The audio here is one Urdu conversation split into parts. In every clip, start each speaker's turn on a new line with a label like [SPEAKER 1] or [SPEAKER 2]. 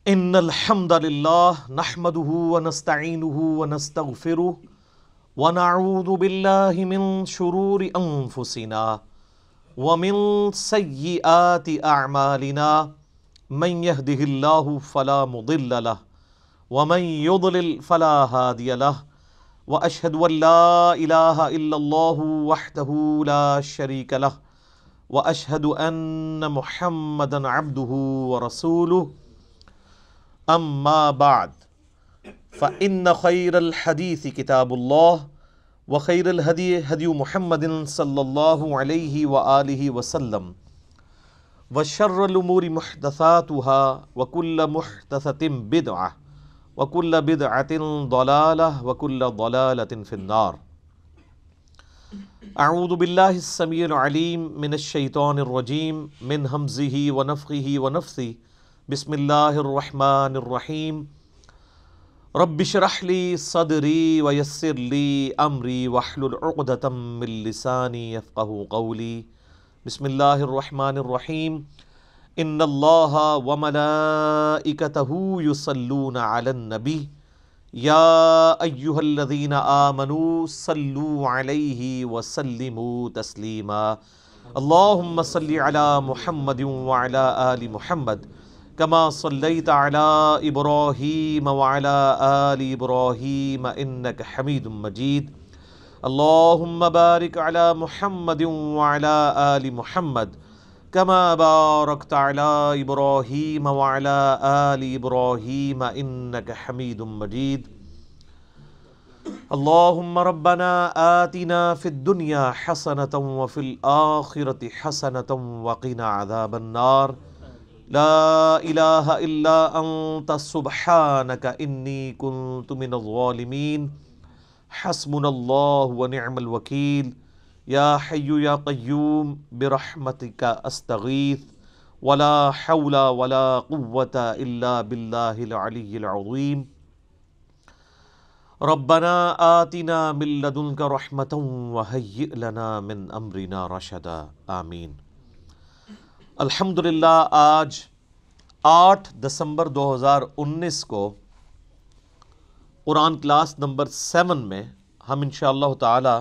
[SPEAKER 1] ان الحمد للہ نحمده ونستعینه ونستغفره ونعوذ باللہ من شرور انفسنا ومن سیئات اعمالنا من يهده اللہ فلا مضل له ومن يضلل فلا هادی له واشهد ان لا الہ الا اللہ وحدہ لا شریک له واشهد ان محمدا عبدہ ورسولہ اما بعد فإن خیر الحدیث کتاب اللہ وخیر الہدی ہدی محمد صلی اللہ علیہ وآلہ وسلم وشر الامور محدثاتها وکل محدثۃ بدعہ وکل بدعۃ ضلالہ وکل ضلالۃ فی النار۔ اعوذ باللہ السمیع العلیم من الشیطان الرجیم من ہمزہ ونفخہ ونفثہ بسم اللہ الرحمن الرحیم رب اشرح لی صدری ویسر لی امری واحلل عقدۃ من لسانی یفقہوا قولی۔ بسم اللہ الرحمن الرحیم ان اللہ وملائکتہ یصلون علی النبی یا ایہا الذین آمنوا صلوا علیہ وسلموا تسلیما۔ اللہم صلی علی محمد وعلی آل محمد کما صلیت علی ابراہیم وعلی آل ابراہیم انک حمید مجید۔ اللہم بارک علی محمد وعلی آل محمد کما بارکت علی ابراہیم وعلی آل ابراہیم انک حمید مجید۔ اللہم ربنا آتنا فی الدنیا حسنۃ وفی الآخرۃ حسنۃ وقنا عذاب النار۔ لا الہ الا انت سبحانک انی کنت من الظالمین۔ حسبنا اللہ ونعم الوکیل۔ یا حی یا قیوم برحمتک استغیث ولا حول ولا قوة الا باللہ العلی العظیم۔ ربنا آتنا من لدنک رحمۃ وہیئ لنا من امرنا رشدا۔ آمین۔ الحمدللہ آج 8 دسمبر 2019 کو قرآن کلاس نمبر 7 میں ہم انشاءاللہ تعالی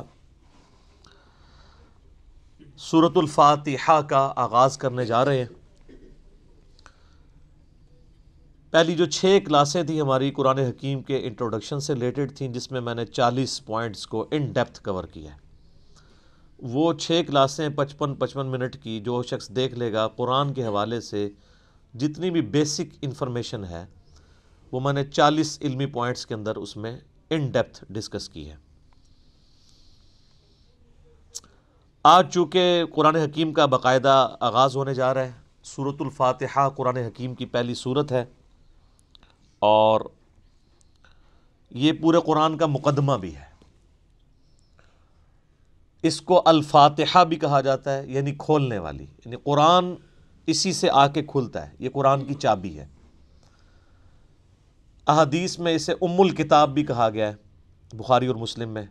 [SPEAKER 1] سورۃ الفاتحہ کا آغاز کرنے جا رہے ہیں۔ پہلی جو 6 کلاسیں تھیں ہماری قرآن حکیم کے انٹروڈکشن سے ریلیٹڈ تھیں، جس میں نے 40 پوائنٹس کو ان ڈیپتھ کور کیا ہے۔ وہ 6 کلاسیں 55 منٹ کی جو شخص دیکھ لے گا، قرآن کے حوالے سے جتنی بھی بیسک انفارمیشن ہے وہ میں نے 40 علمی پوائنٹس کے اندر اس میں ان ڈیپتھ ڈسکس کی ہے۔ آج چونکہ قرآن حکیم کا باقاعدہ آغاز ہونے جا رہا ہے، سورۃ الفاتحہ قرآن حکیم کی پہلی سورت ہے اور یہ پورے قرآن کا مقدمہ بھی ہے۔ اس کو الفاتحہ بھی کہا جاتا ہے، یعنی کھولنے والی، یعنی قرآن اسی سے آ کے کھلتا ہے، یہ قرآن کی چابی ہے۔ احادیث میں اسے ام الکتاب بھی کہا گیا ہے، بخاری اور مسلم میں۔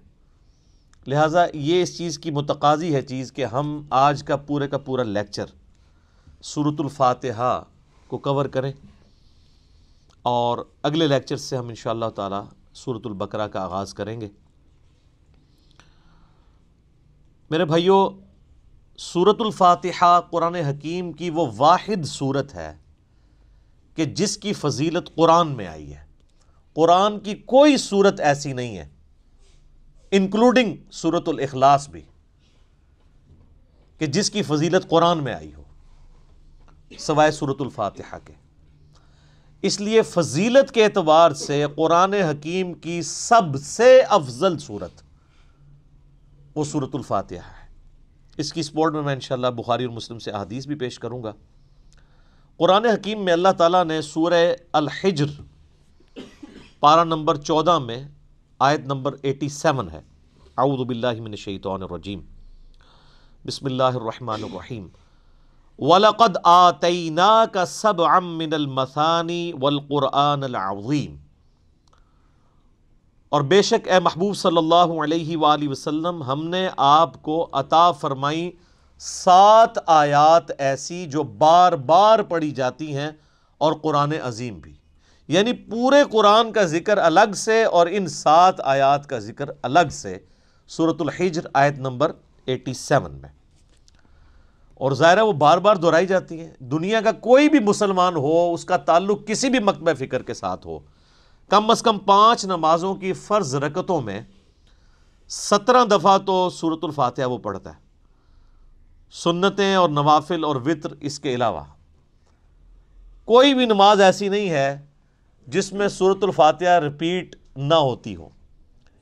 [SPEAKER 1] لہٰذا یہ اس چیز کی متقاضی ہے چیز کہ ہم آج کا پورا لیکچر سورۃ الفاتحہ کو کور کریں، اور اگلے لیکچر سے ہم انشاءاللہ تعالی سورۃ البقرہ کا آغاز کریں گے۔ میرے بھائیو، سورۃ الفاتحہ قرآن حکیم کی وہ واحد سورت ہے کہ جس کی فضیلت قرآن میں آئی ہے۔ قرآن کی کوئی سورت ایسی نہیں ہے، انکلوڈنگ سورۃ الاخلاص بھی، کہ جس کی فضیلت قرآن میں آئی ہو سوائے سورۃ الفاتحہ کے۔ اس لیے فضیلت کے اعتبار سے قرآن حکیم کی سب سے افضل سورت وہ سورۃ الفاتحہ ہے۔ اس کی سپورٹ میں انشاءاللہ بخاری اور مسلم سے احادیث بھی پیش کروں گا۔ قرآن حکیم میں اللہ تعالیٰ نے سورہ الحجر پارہ نمبر 14 میں آیت نمبر 87 ہے۔ اعوذ باللہ من الشیطان الرجیم، بسم اللہ الرحمن الرحیم۔ وَلَقَدْ آتَيْنَاكَ سَبْعًا مِّنَ الْمَثَانِي وَالْقُرْآنَ الْعَظِيمِ، اور بے شک اے محبوب صلی اللہ علیہ وآلہ وسلم ہم نے آپ کو عطا فرمائی 7 آیات ایسی جو بار بار پڑھی جاتی ہیں، اور قرآن عظیم بھی۔ یعنی پورے قرآن کا ذکر الگ سے اور ان 7 آیات کا ذکر الگ سے سورۃ الحجر آیت نمبر 87 میں، اور ظاہر ہے وہ بار بار دہرائی جاتی ہیں۔ دنیا کا کوئی بھی مسلمان ہو، اس کا تعلق کسی بھی مکتبہ فکر کے ساتھ ہو، کم از کم 5 نمازوں کی فرض رکعتوں میں 17 دفعہ تو سورۃ الفاتحہ وہ پڑھتا ہے، سنتیں اور نوافل اور وتر اس کے علاوہ۔ کوئی بھی نماز ایسی نہیں ہے جس میں سورۃ الفاتحہ ریپیٹ نہ ہوتی ہو۔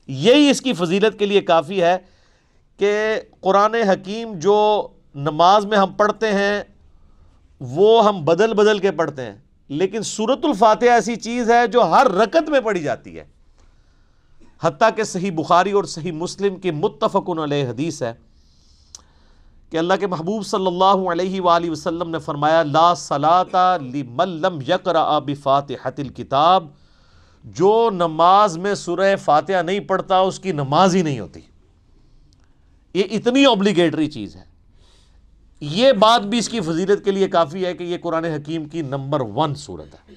[SPEAKER 1] یہی اس کی فضیلت کے لیے کافی ہے کہ قرآن حکیم جو نماز میں ہم پڑھتے ہیں وہ ہم بدل بدل کے پڑھتے ہیں، لیکن سورۃ الفاتحہ ایسی چیز ہے جو ہر رکعت میں پڑھی جاتی ہے۔ حتیٰ کہ صحیح بخاری اور صحیح مسلم کی متفق علیہ حدیث ہے کہ اللہ کے محبوب صلی اللہ علیہ وآلہ وسلم نے فرمایا، لا صلاۃ لمن لم یقرأ بفاتحۃ الکتاب، جو نماز میں سورہ فاتحہ نہیں پڑھتا اس کی نماز ہی نہیں ہوتی۔ یہ اتنی اوبلیگیٹری چیز ہے۔ یہ بات بھی اس کی فضیلت کے لیے کافی ہے کہ یہ قرآن حکیم کی نمبر 1 سورت ہے،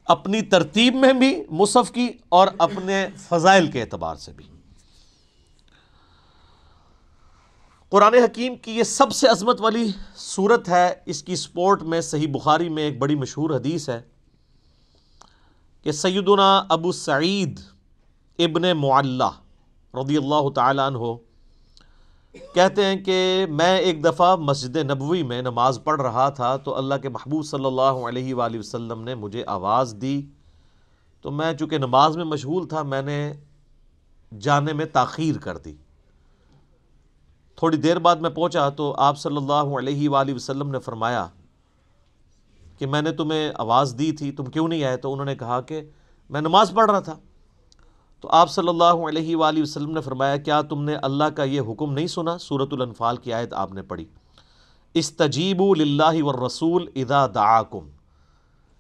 [SPEAKER 1] اپنی ترتیب میں بھی مصحف کی اور اپنے فضائل کے اعتبار سے بھی۔ قرآن حکیم کی یہ سب سے عظمت والی سورت ہے۔ اس کی سپورٹ میں صحیح بخاری میں ایک بڑی مشہور حدیث ہے کہ سیدنا ابو سعید ابن معلہ رضی اللہ تعالیٰ عنہ کہتے ہیں کہ میں ایک دفعہ مسجد نبوی میں نماز پڑھ رہا تھا تو اللہ کے محبوب صلی اللہ علیہ وآلہ وسلم نے مجھے آواز دی، تو میں چونکہ نماز میں مشغول تھا میں نے جانے میں تاخیر کر دی۔ تھوڑی دیر بعد میں پہنچا تو آپ صلی اللہ علیہ وآلہ وسلم نے فرمایا کہ میں نے تمہیں آواز دی تھی، تم کیوں نہیں آئے؟ تو انہوں نے کہا کہ میں نماز پڑھ رہا تھا۔ تو آپ صلی اللہ علیہ وآلہ وسلم نے فرمایا، کیا تم نے اللہ کا یہ حکم نہیں سنا؟ سورۃ الانفال کی آیت آپ نے پڑھی، استجیبوا للہ والرسول اذا دعاکم،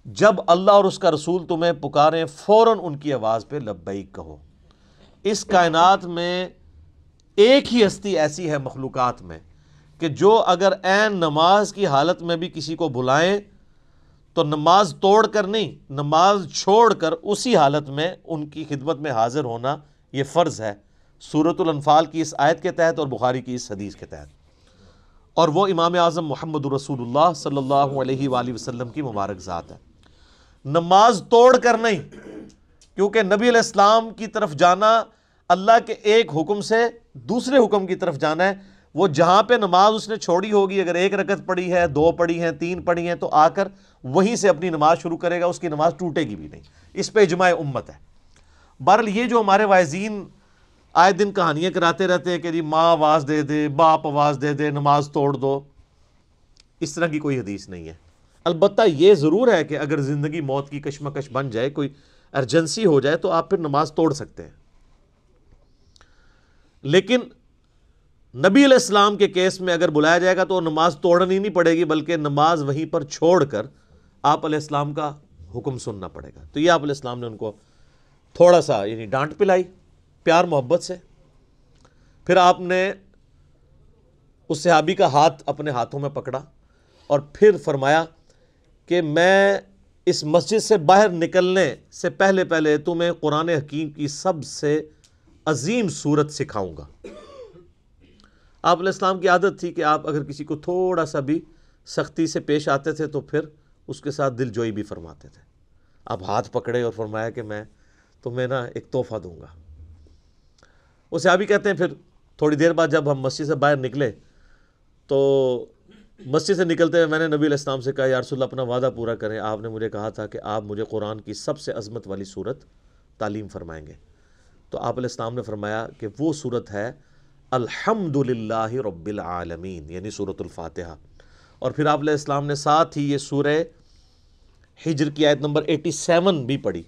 [SPEAKER 1] جب اللہ اور اس کا رسول تمہیں پکاریں فوراً ان کی آواز پہ لبیک کہو۔ اس کائنات میں ایک ہی ہستی ایسی ہے مخلوقات میں کہ جو اگر عین نماز کی حالت میں بھی کسی کو بلائیں تو نماز توڑ کر نہیں، نماز چھوڑ کر اسی حالت میں ان کی خدمت میں حاضر ہونا یہ فرض ہے، سورۃ الانفال کی اس آیت کے تحت اور بخاری کی اس حدیث کے تحت، اور وہ امام اعظم محمد رسول اللہ صلی اللہ علیہ وآلہ وسلم کی مبارک ذات ہے۔ نماز توڑ کر نہیں، کیونکہ نبی علیہ السلام کی طرف جانا اللہ کے ایک حکم سے دوسرے حکم کی طرف جانا ہے۔ وہ جہاں پہ نماز اس نے چھوڑی ہوگی، اگر 1 رکعت پڑھی ہے، 2 پڑھی ہیں، 3 پڑھی ہیں، تو آ کر وہیں سے اپنی نماز شروع کرے گا، اس کی نماز ٹوٹے گی بھی نہیں۔ اس پہ اجماع امت ہے۔ بہرحال یہ جو ہمارے واعظین آئے دن کہانیاں کراتے رہتے ہیں کہ جی ماں آواز دے دے، باپ آواز دے دے، نماز توڑ دو، اس طرح کی کوئی حدیث نہیں ہے۔ البتہ یہ ضرور ہے کہ اگر زندگی موت کی کشمکش بن جائے، کوئی ایمرجنسی ہو جائے، تو آپ پھر نماز توڑ سکتے ہیں، لیکن نبی علیہ السلام کے کیس میں اگر بلایا جائے گا تو نماز توڑنی نہیں پڑے گی، بلکہ نماز وہیں پر چھوڑ کر آپ علیہ السلام کا حکم سننا پڑے گا۔ تو یہ آپ علیہ السلام نے ان کو تھوڑا سا یعنی ڈانٹ پلائی پیار محبت سے۔ پھر آپ نے اس صحابی کا ہاتھ اپنے ہاتھوں میں پکڑا اور پھر فرمایا کہ میں اس مسجد سے باہر نکلنے سے پہلے پہلے تمہیں قرآن حکیم کی سب سے عظیم سورت سکھاؤں گا۔ آپ علیہ السلام کی عادت تھی کہ آپ اگر کسی کو تھوڑا سا بھی سختی سے پیش آتے تھے تو پھر اس کے ساتھ دل جوئی بھی فرماتے تھے۔ آپ ہاتھ پکڑے اور فرمایا کہ میں تمہیں نا ایک تحفہ دوں گا۔ وہ صحابی کہتے ہیں پھر تھوڑی دیر بعد جب ہم مسجد سے باہر نکلے تو مسجد سے نکلتے ہوئے میں نے نبی علیہ السلام سے کہا، یا رسول اللہ اپنا وعدہ پورا کریں، آپ نے مجھے کہا تھا کہ آپ مجھے قرآن کی سب سے عظمت والی سورت تعلیم فرمائیں گے۔ تو آپ علیہ السلام نے فرمایا کہ وہ سورت ہے الحمدللہ رب العالمین، یعنی سورۃ الفاتحہ۔ اور پھر آپ علیہ السلام نے ساتھ ہی یہ سورہ حجر کی آیت نمبر 87 بھی پڑھی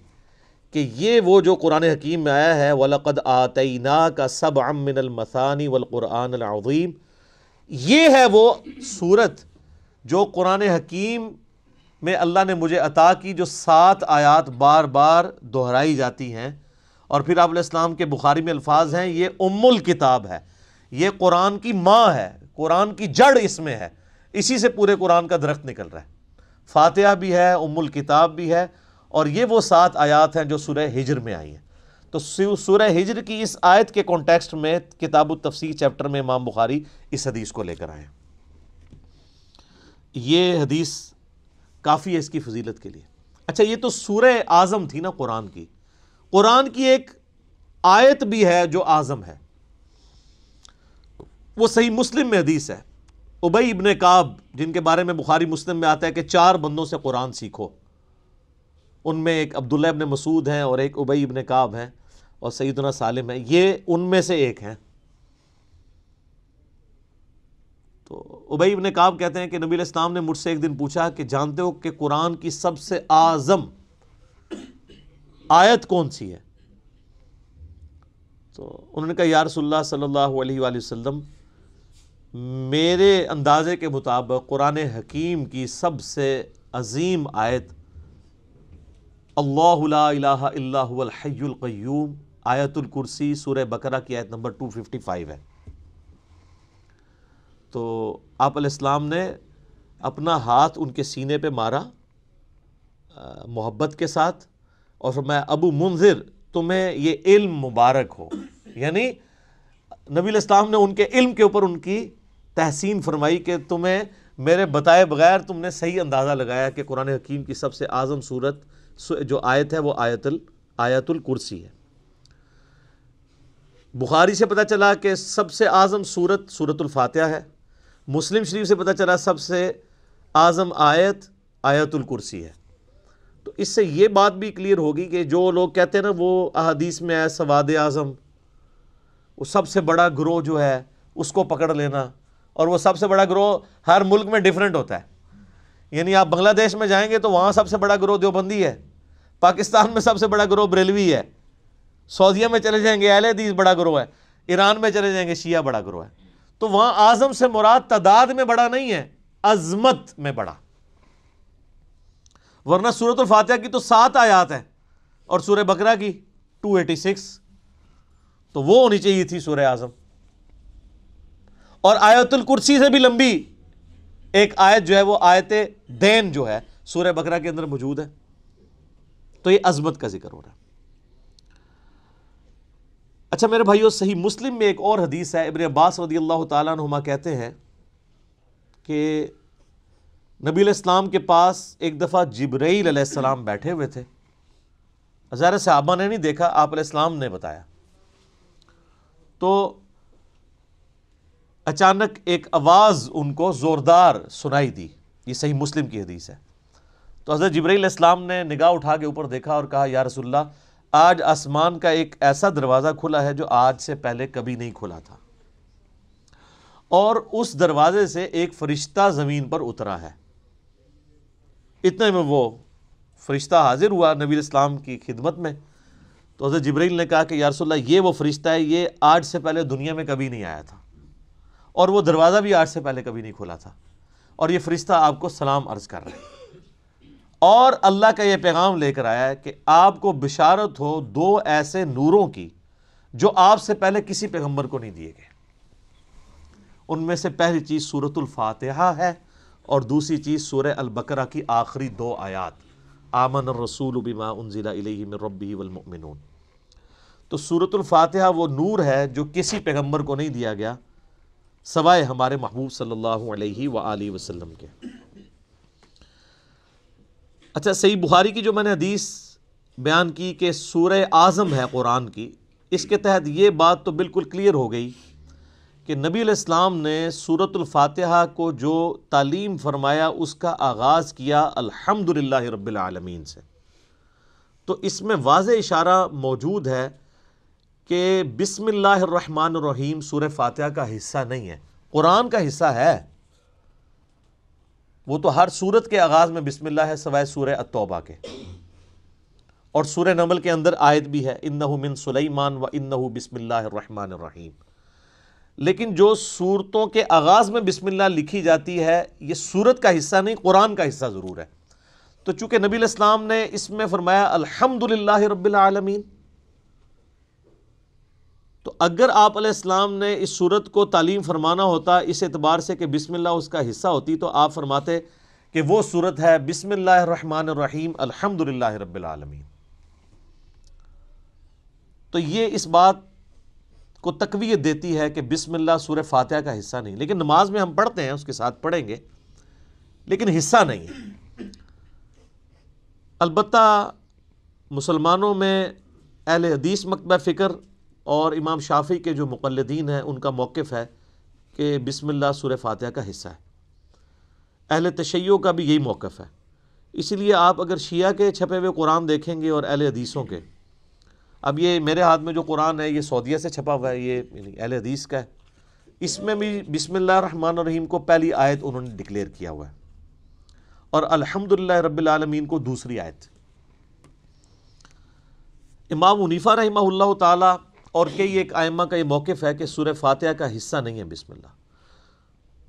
[SPEAKER 1] کہ یہ وہ جو قرآن حکیم میں آیا ہے وَلَقَدْ آتَيْنَاكَ سَبْعًا مِّنَ الْمَثَانِي وَالْقُرْآنِ الْعَظِيمِ، یہ ہے وہ صورت جو قرآن حکیم میں اللہ نے مجھے عطا کی، جو 7 آیات بار بار دہرائی جاتی ہیں۔ اور پھر آپ علیہ السلام کے بخاری میں الفاظ ہیں، یہ ام الکتاب ہے، یہ قرآن کی ماں ہے، قرآن کی جڑ اس میں ہے، اسی سے پورے قرآن کا درخت نکل رہا ہے۔ فاتحہ بھی ہے، ام الکتاب بھی ہے، اور یہ وہ 7 آیات ہیں جو سورہ ہجر میں آئی ہیں۔ تو سورہ ہجر کی اس آیت کے کانٹیکسٹ میں کتاب التفسیر چیپٹر میں امام بخاری اس حدیث کو لے کر آئے ہیں۔ یہ حدیث کافی ہے اس کی فضیلت کے لیے۔ اچھا، یہ تو سورہ اعظم تھی نا قرآن کی۔ قرآن کی ایک آیت بھی ہے جو اعظم ہے، وہ صحیح مسلم میں حدیث ہے۔ ابی ابن کعب، جن کے بارے میں بخاری مسلم میں آتا ہے کہ 4 بندوں سے قرآن سیکھو، ان میں ایک عبداللہ ابن مسعود ہیں اور ایک ابی ابن کعب ہیں اور سیدنا سالم ہے، یہ ان میں سے ایک ہیں۔ تو ابی ابن کعب کہتے ہیں کہ نبی علیہ السلام نے مجھ سے ایک دن پوچھا کہ جانتے ہو کہ قرآن کی سب سے اعظم آیت کون سی ہے؟ تو انہوں نے کہا یا رسول اللہ صلی اللہ علیہ وآلہ وسلم، میرے اندازے کے مطابق قرآن حکیم کی سب سے عظیم آیت اللہ لا الہ الا هو الحی القیوم آیت الکرسی سورہ بقرہ کی آیت نمبر 255 ہے۔ تو آپ علیہ السلام نے اپنا ہاتھ ان کے سینے پہ مارا محبت کے ساتھ اور فرمایا ابو منذر تمہیں یہ علم مبارک ہو، یعنی نبی علیہ السلام نے ان کے علم کے اوپر ان کی تحسین فرمائی کہ تمہیں میرے بتائے بغیر تم نے صحیح اندازہ لگایا کہ قرآن حکیم کی سب سے اعظم سورت جو آیت ہے وہ آیت الکرسی ہے۔ بخاری سے پتہ چلا کہ سب سے اعظم سورت سورۃ الفاتحہ ہے، مسلم شریف سے پتہ چلا سب سے اعظم آیت آیت الکرسی ہے۔ تو اس سے یہ بات بھی کلیئر ہوگی کہ جو لوگ کہتے ہیں نا وہ احادیث میں ہے سواد اعظم، وہ سب سے بڑا گروہ جو ہے اس کو پکڑ لینا، اور وہ سب سے بڑا گروہ ہر ملک میں ڈیفرنٹ ہوتا ہے۔ یعنی آپ بنگلہ دیش میں جائیں گے تو وہاں سب سے بڑا گروہ دیوبندی ہے، پاکستان میں سب سے بڑا گروہ بریلوی ہے، سعودیہ میں چلے جائیں گے اہل حدیث بڑا گروہ ہے، ایران میں چلے جائیں گے شیعہ بڑا گروہ ہے۔ تو وہاں اعظم سے مراد تعداد میں بڑا نہیں ہے، عظمت میں بڑا۔ ورنہ سورۃ الفاتحہ کی تو 7 آیات ہیں اور سورہ بقرہ کی 286، تو وہ ہونی چاہیے تھی سورہ اعظم۔ اور آیت الکرسی سے بھی لمبی ایک آیت جو ہے وہ آیت دین جو ہے سورہ بقرہ کے اندر موجود ہے۔ تو یہ عظمت کا ذکر ہو رہا ہے۔ اچھا میرے بھائیو، صحیح مسلم میں ایک اور حدیث ہے، ابن عباس رضی اللہ تعالیٰ عنہما کہتے ہیں کہ نبی علیہ السلام کے پاس ایک دفعہ جبرائیل علیہ السلام بیٹھے ہوئے تھے۔ ظاہر صحابہ نے نہیں دیکھا، آپ علیہ السلام نے بتایا۔ تو اچانک ایک آواز ان کو زوردار سنائی دی، یہ صحیح مسلم کی حدیث ہے۔ تو حضرت جبرائیل علیہ السلام نے نگاہ اٹھا کے اوپر دیکھا اور کہا یا رسول اللہ، آج آسمان کا ایک ایسا دروازہ کھلا ہے جو آج سے پہلے کبھی نہیں کھلا تھا، اور اس دروازے سے ایک فرشتہ زمین پر اترا ہے۔ اتنے میں وہ فرشتہ حاضر ہوا نبی علیہ السلام کی خدمت میں۔ تو حضرت جبرائیل نے کہا کہ یا رسول اللہ، یہ وہ فرشتہ ہے، یہ آج سے پہلے دنیا میں کبھی نہیں آیا تھا، اور وہ دروازہ بھی آج سے پہلے کبھی نہیں کھلا تھا، اور یہ فرشتہ آپ کو سلام عرض کر رہا ہے، اور اللہ کا یہ پیغام لے کر آیا ہے کہ آپ کو بشارت ہو 2 ایسے نوروں کی جو آپ سے پہلے کسی پیغمبر کو نہیں دیے گئے۔ ان میں سے پہلی چیز سورۃ الفاتحہ ہے، اور دوسری چیز سورہ البقرہ کی آخری 2 آیات، آمن الرسول بما انزل الیہ من ربہ والمؤمنون۔ تو سورۃ الفاتحہ وہ نور ہے جو کسی پیغمبر کو نہیں دیا گیا سوائے ہمارے محبوب صلی اللہ علیہ وآلہ وسلم کے۔ اچھا، صحیح بخاری کی جو میں نے حدیث بیان کی کہ سورہ اعظم ہے قرآن کی، اس کے تحت یہ بات تو بالکل کلیئر ہو گئی کہ نبی علیہ السلام نے سورۃ الفاتحہ کو جو تعلیم فرمایا اس کا آغاز کیا الحمدللہ رب العالمین سے۔ تو اس میں واضح اشارہ موجود ہے کہ بسم اللہ الرحمن الرحیم سورہ فاتحہ کا حصہ نہیں ہے، قرآن کا حصہ ہے۔ وہ تو ہر سورت کے آغاز میں بسم اللہ ہے سوائے سورہ التوبہ کے، اور سورہ نمل کے اندر آیت بھی ہے انہ من سلیمان و انہ بسم اللہ الرحمن الرحیم۔ لیکن جو سورتوں کے آغاز میں بسم اللہ لکھی جاتی ہے یہ سورت کا حصہ نہیں، قرآن کا حصہ ضرور ہے۔ تو چونکہ نبی علیہ السلام نے اس میں فرمایا الحمدللہ رب العالمین، تو اگر آپ علیہ السلام نے اس سورت کو تعلیم فرمانا ہوتا اس اعتبار سے کہ بسم اللہ اس کا حصہ ہوتی، تو آپ فرماتے کہ وہ صورت ہے بسم اللہ الرحمن الرحیم الحمدللہ رب العالمین. تو یہ اس بات کو تقویت دیتی ہے کہ بسم اللہ سورہ فاتحہ کا حصہ نہیں، لیکن نماز میں ہم پڑھتے ہیں، اس کے ساتھ پڑھیں گے، لیکن حصہ نہیں ہے. البتہ مسلمانوں میں اہل حدیث مکتبہ فکر اور امام شافعی کے جو مقلدین ہیں ان کا موقف ہے کہ بسم اللہ سورہ فاتحہ کا حصہ ہے. اہل تشیع کا بھی یہی موقف ہے. اسی لیے آپ اگر شیعہ کے چھپے ہوئے قرآن دیکھیں گے اور اہل حدیثوں کے، اب یہ میرے ہاتھ میں جو قرآن ہے یہ سعودیہ سے چھپا ہوا ہے، یہ اہل حدیث کا ہے، اس میں بھی بسم اللہ الرحمن الرحیم کو پہلی آیت انہوں نے ڈکلیئر کیا ہوا ہے اور الحمدللہ رب العالمین کو دوسری آیت. امام حنیفہ رحمہ اللہ تعالی اور کئی ایک ائمہ کا یہ موقف ہے کہ سورہ فاتحہ کا حصہ نہیں ہے بسم اللہ.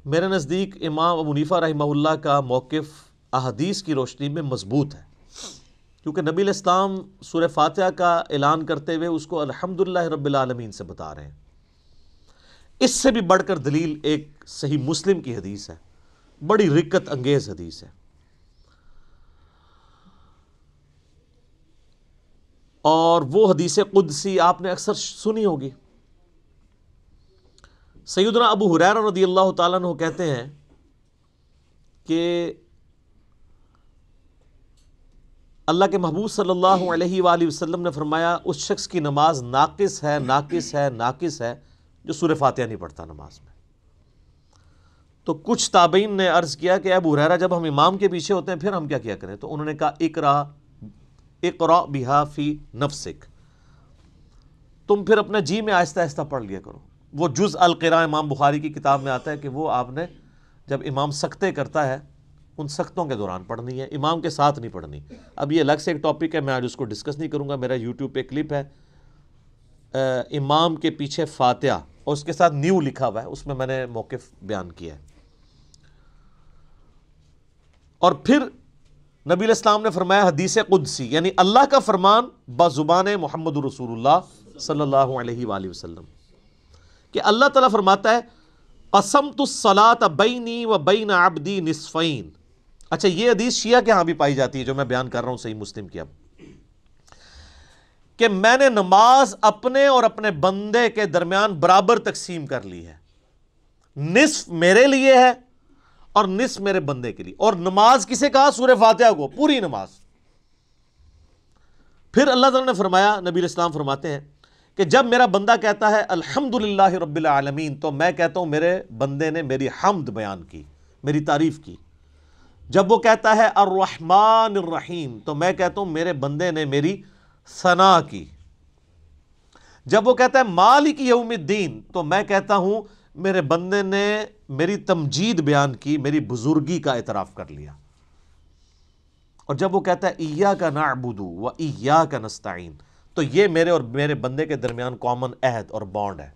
[SPEAKER 1] میرے نزدیک امام ابو حنیفہ رحمہ اللہ کا موقف احادیث کی روشنی میں مضبوط ہے، کیونکہ نبی علیہ السلام سورہ فاتحہ کا اعلان کرتے ہوئے اس کو الحمدللہ رب العالمین سے بتا رہے ہیں. اس سے بھی بڑھ کر دلیل ایک صحیح مسلم کی حدیث ہے، بڑی رکت انگیز حدیث ہے، اور وہ حدیث قدسی آپ نے اکثر سنی ہوگی. سیدنا ابو ہریرہ رضی اللہ تعالیٰ عنہ کہتے ہیں کہ اللہ کے محبوب صلی اللہ علیہ وآلہ وسلم نے فرمایا اس شخص کی نماز ناقص ہے ناقص ہے ناقص ہے جو سورہ فاتحہ نہیں پڑھتا نماز میں. تو کچھ تابعین نے عرض کیا کہ ابو ہریرہ جب ہم امام کے پیچھے ہوتے ہیں پھر ہم کیا کیا کریں؟ تو انہوں نے کہا اقرا بہا فی نفسک، تم پھر اپنے جی میں آہستہ آہستہ پڑھ لیا کرو. وہ جز القراء امام بخاری کی کتاب میں آتا ہے کہ وہ آپ نے جب امام سکتے کرتا ہے ان سختوں کے دوران پڑھنی ہے، امام کے ساتھ نہیں پڑھنی. اب یہ الگ سے ایک ٹاپک ہے، میں آج اس کو ڈسکس نہیں کروں گا. میرا یوٹیوب پہ کلپ ہے امام کے پیچھے فاتحہ اور اس کے ساتھ نیو لکھا ہوا ہے، اس میں نے موقف بیان کیا ہے. اور پھر نبی علیہ السلام نے فرمایا حدیث قدسی، یعنی اللہ کا فرمان بزبان محمد رسول اللہ صلی اللہ علیہ وآلہ وسلم، کہ اللہ تعالیٰ فرماتا ہے قسمت الصلاۃ بینی و بین عبدی نصفین. اچھا، یہ حدیث شیعہ کے ہاں بھی پائی جاتی ہے جو میں بیان کر رہا ہوں صحیح مسلم کی. اب کہ میں نے نماز اپنے اور اپنے بندے کے درمیان برابر تقسیم کر لی ہے، نصف میرے لیے ہے اور نصف میرے بندے کے لیے. اور نماز کسے کہا؟ سورہ فاتحہ کو، پوری نماز. پھر اللہ تعالیٰ نے فرمایا، نبی علیہ السلام فرماتے ہیں کہ جب میرا بندہ کہتا ہے الحمدللہ رب العالمین تو میں کہتا ہوں میرے بندے نے میری حمد بیان کی، میری تعریف کی. جب وہ کہتا ہے الرحمن الرحیم تو میں کہتا ہوں میرے بندے نے میری ثنا کی. جب وہ کہتا ہے مالک یوم الدین تو میں کہتا ہوں میرے بندے نے میری تمجید بیان کی، میری بزرگی کا اعتراف کر لیا. اور جب وہ کہتا ہے ایاک نعبد و ایاک نستعین تو یہ میرے اور میرے بندے کے درمیان کامن عہد اور بانڈ ہے.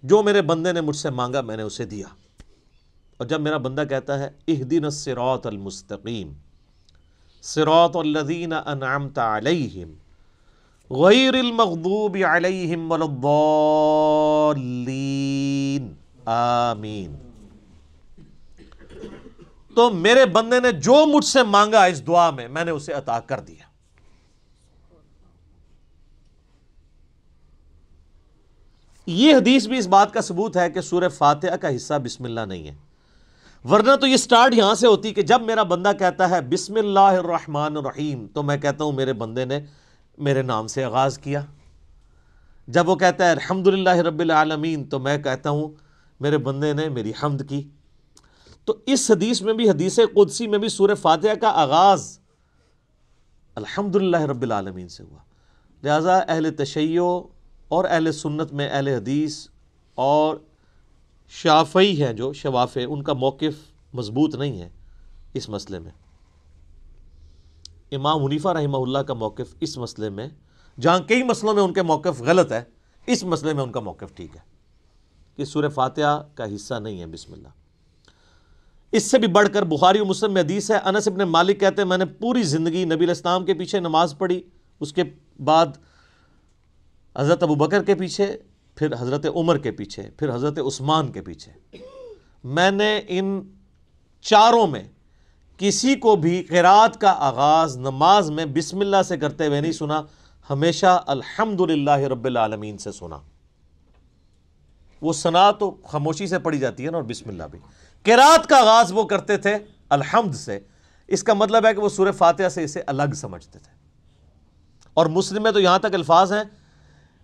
[SPEAKER 1] جو میرے بندے نے مجھ سے مانگا میں نے اسے دیا. اور جب میرا بندہ کہتا ہے اہدنا الصراط المستقیم صراط الذین انعمت علیہم غیر المغضوب علیہم ولا الضالین آمین، تو میرے بندے نے جو مجھ سے مانگا اس دعا میں نے اسے عطا کر دیا. یہ حدیث بھی اس بات کا ثبوت ہے کہ سورہ فاتحہ کا حصہ بسم اللہ نہیں ہے، ورنہ تو یہ سٹارٹ یہاں سے ہوتی کہ جب میرا بندہ کہتا ہے بسم اللہ الرحمن الرحیم تو میں کہتا ہوں میرے بندے نے میرے نام سے آغاز کیا. جب وہ کہتا ہے الحمدللہ رب العالمین تو میں کہتا ہوں میرے بندے نے میری حمد کی. تو اس حدیث میں بھی، حدیث قدسی میں بھی سورہ فاتحہ کا آغاز الحمدللہ رب العالمین سے ہوا. لہٰذا اہل تشیع اور اہل سنت میں اہل حدیث اور شافعی ہیں جو شوافع، ان کا موقف مضبوط نہیں ہے اس مسئلے میں. امام حنیفہ رحمہ اللہ کا موقف اس مسئلے میں، جہاں کئی مسئلوں میں ان کے موقف غلط ہے، اس مسئلے میں ان کا موقف ٹھیک ہے کہ سورہ فاتحہ کا حصہ نہیں ہے بسم اللہ. اس سے بھی بڑھ کر بخاری و مسلم میں حدیث ہے، انس ابن مالک کہتے ہیں میں نے پوری زندگی نبی علیہ السلام کے پیچھے نماز پڑھی، اس کے بعد حضرت ابوبکر کے پیچھے، پھر حضرت عمر کے پیچھے، پھر حضرت عثمان کے پیچھے. میں نے ان چاروں میں کسی کو بھی قرات کا آغاز نماز میں بسم اللہ سے کرتے ہوئے نہیں سنا، ہمیشہ الحمدللہ رب العالمین سے سنا۔ وہ ثنا تو خاموشی سے پڑھی جاتی ہے نا، اور بسم اللہ بھی۔ قرات کا آغاز وہ کرتے تھے الحمد سے، اس کا مطلب ہے کہ وہ سورہ فاتحہ سے اسے الگ سمجھتے تھے۔ اور مسلم میں تو یہاں تک الفاظ ہیں،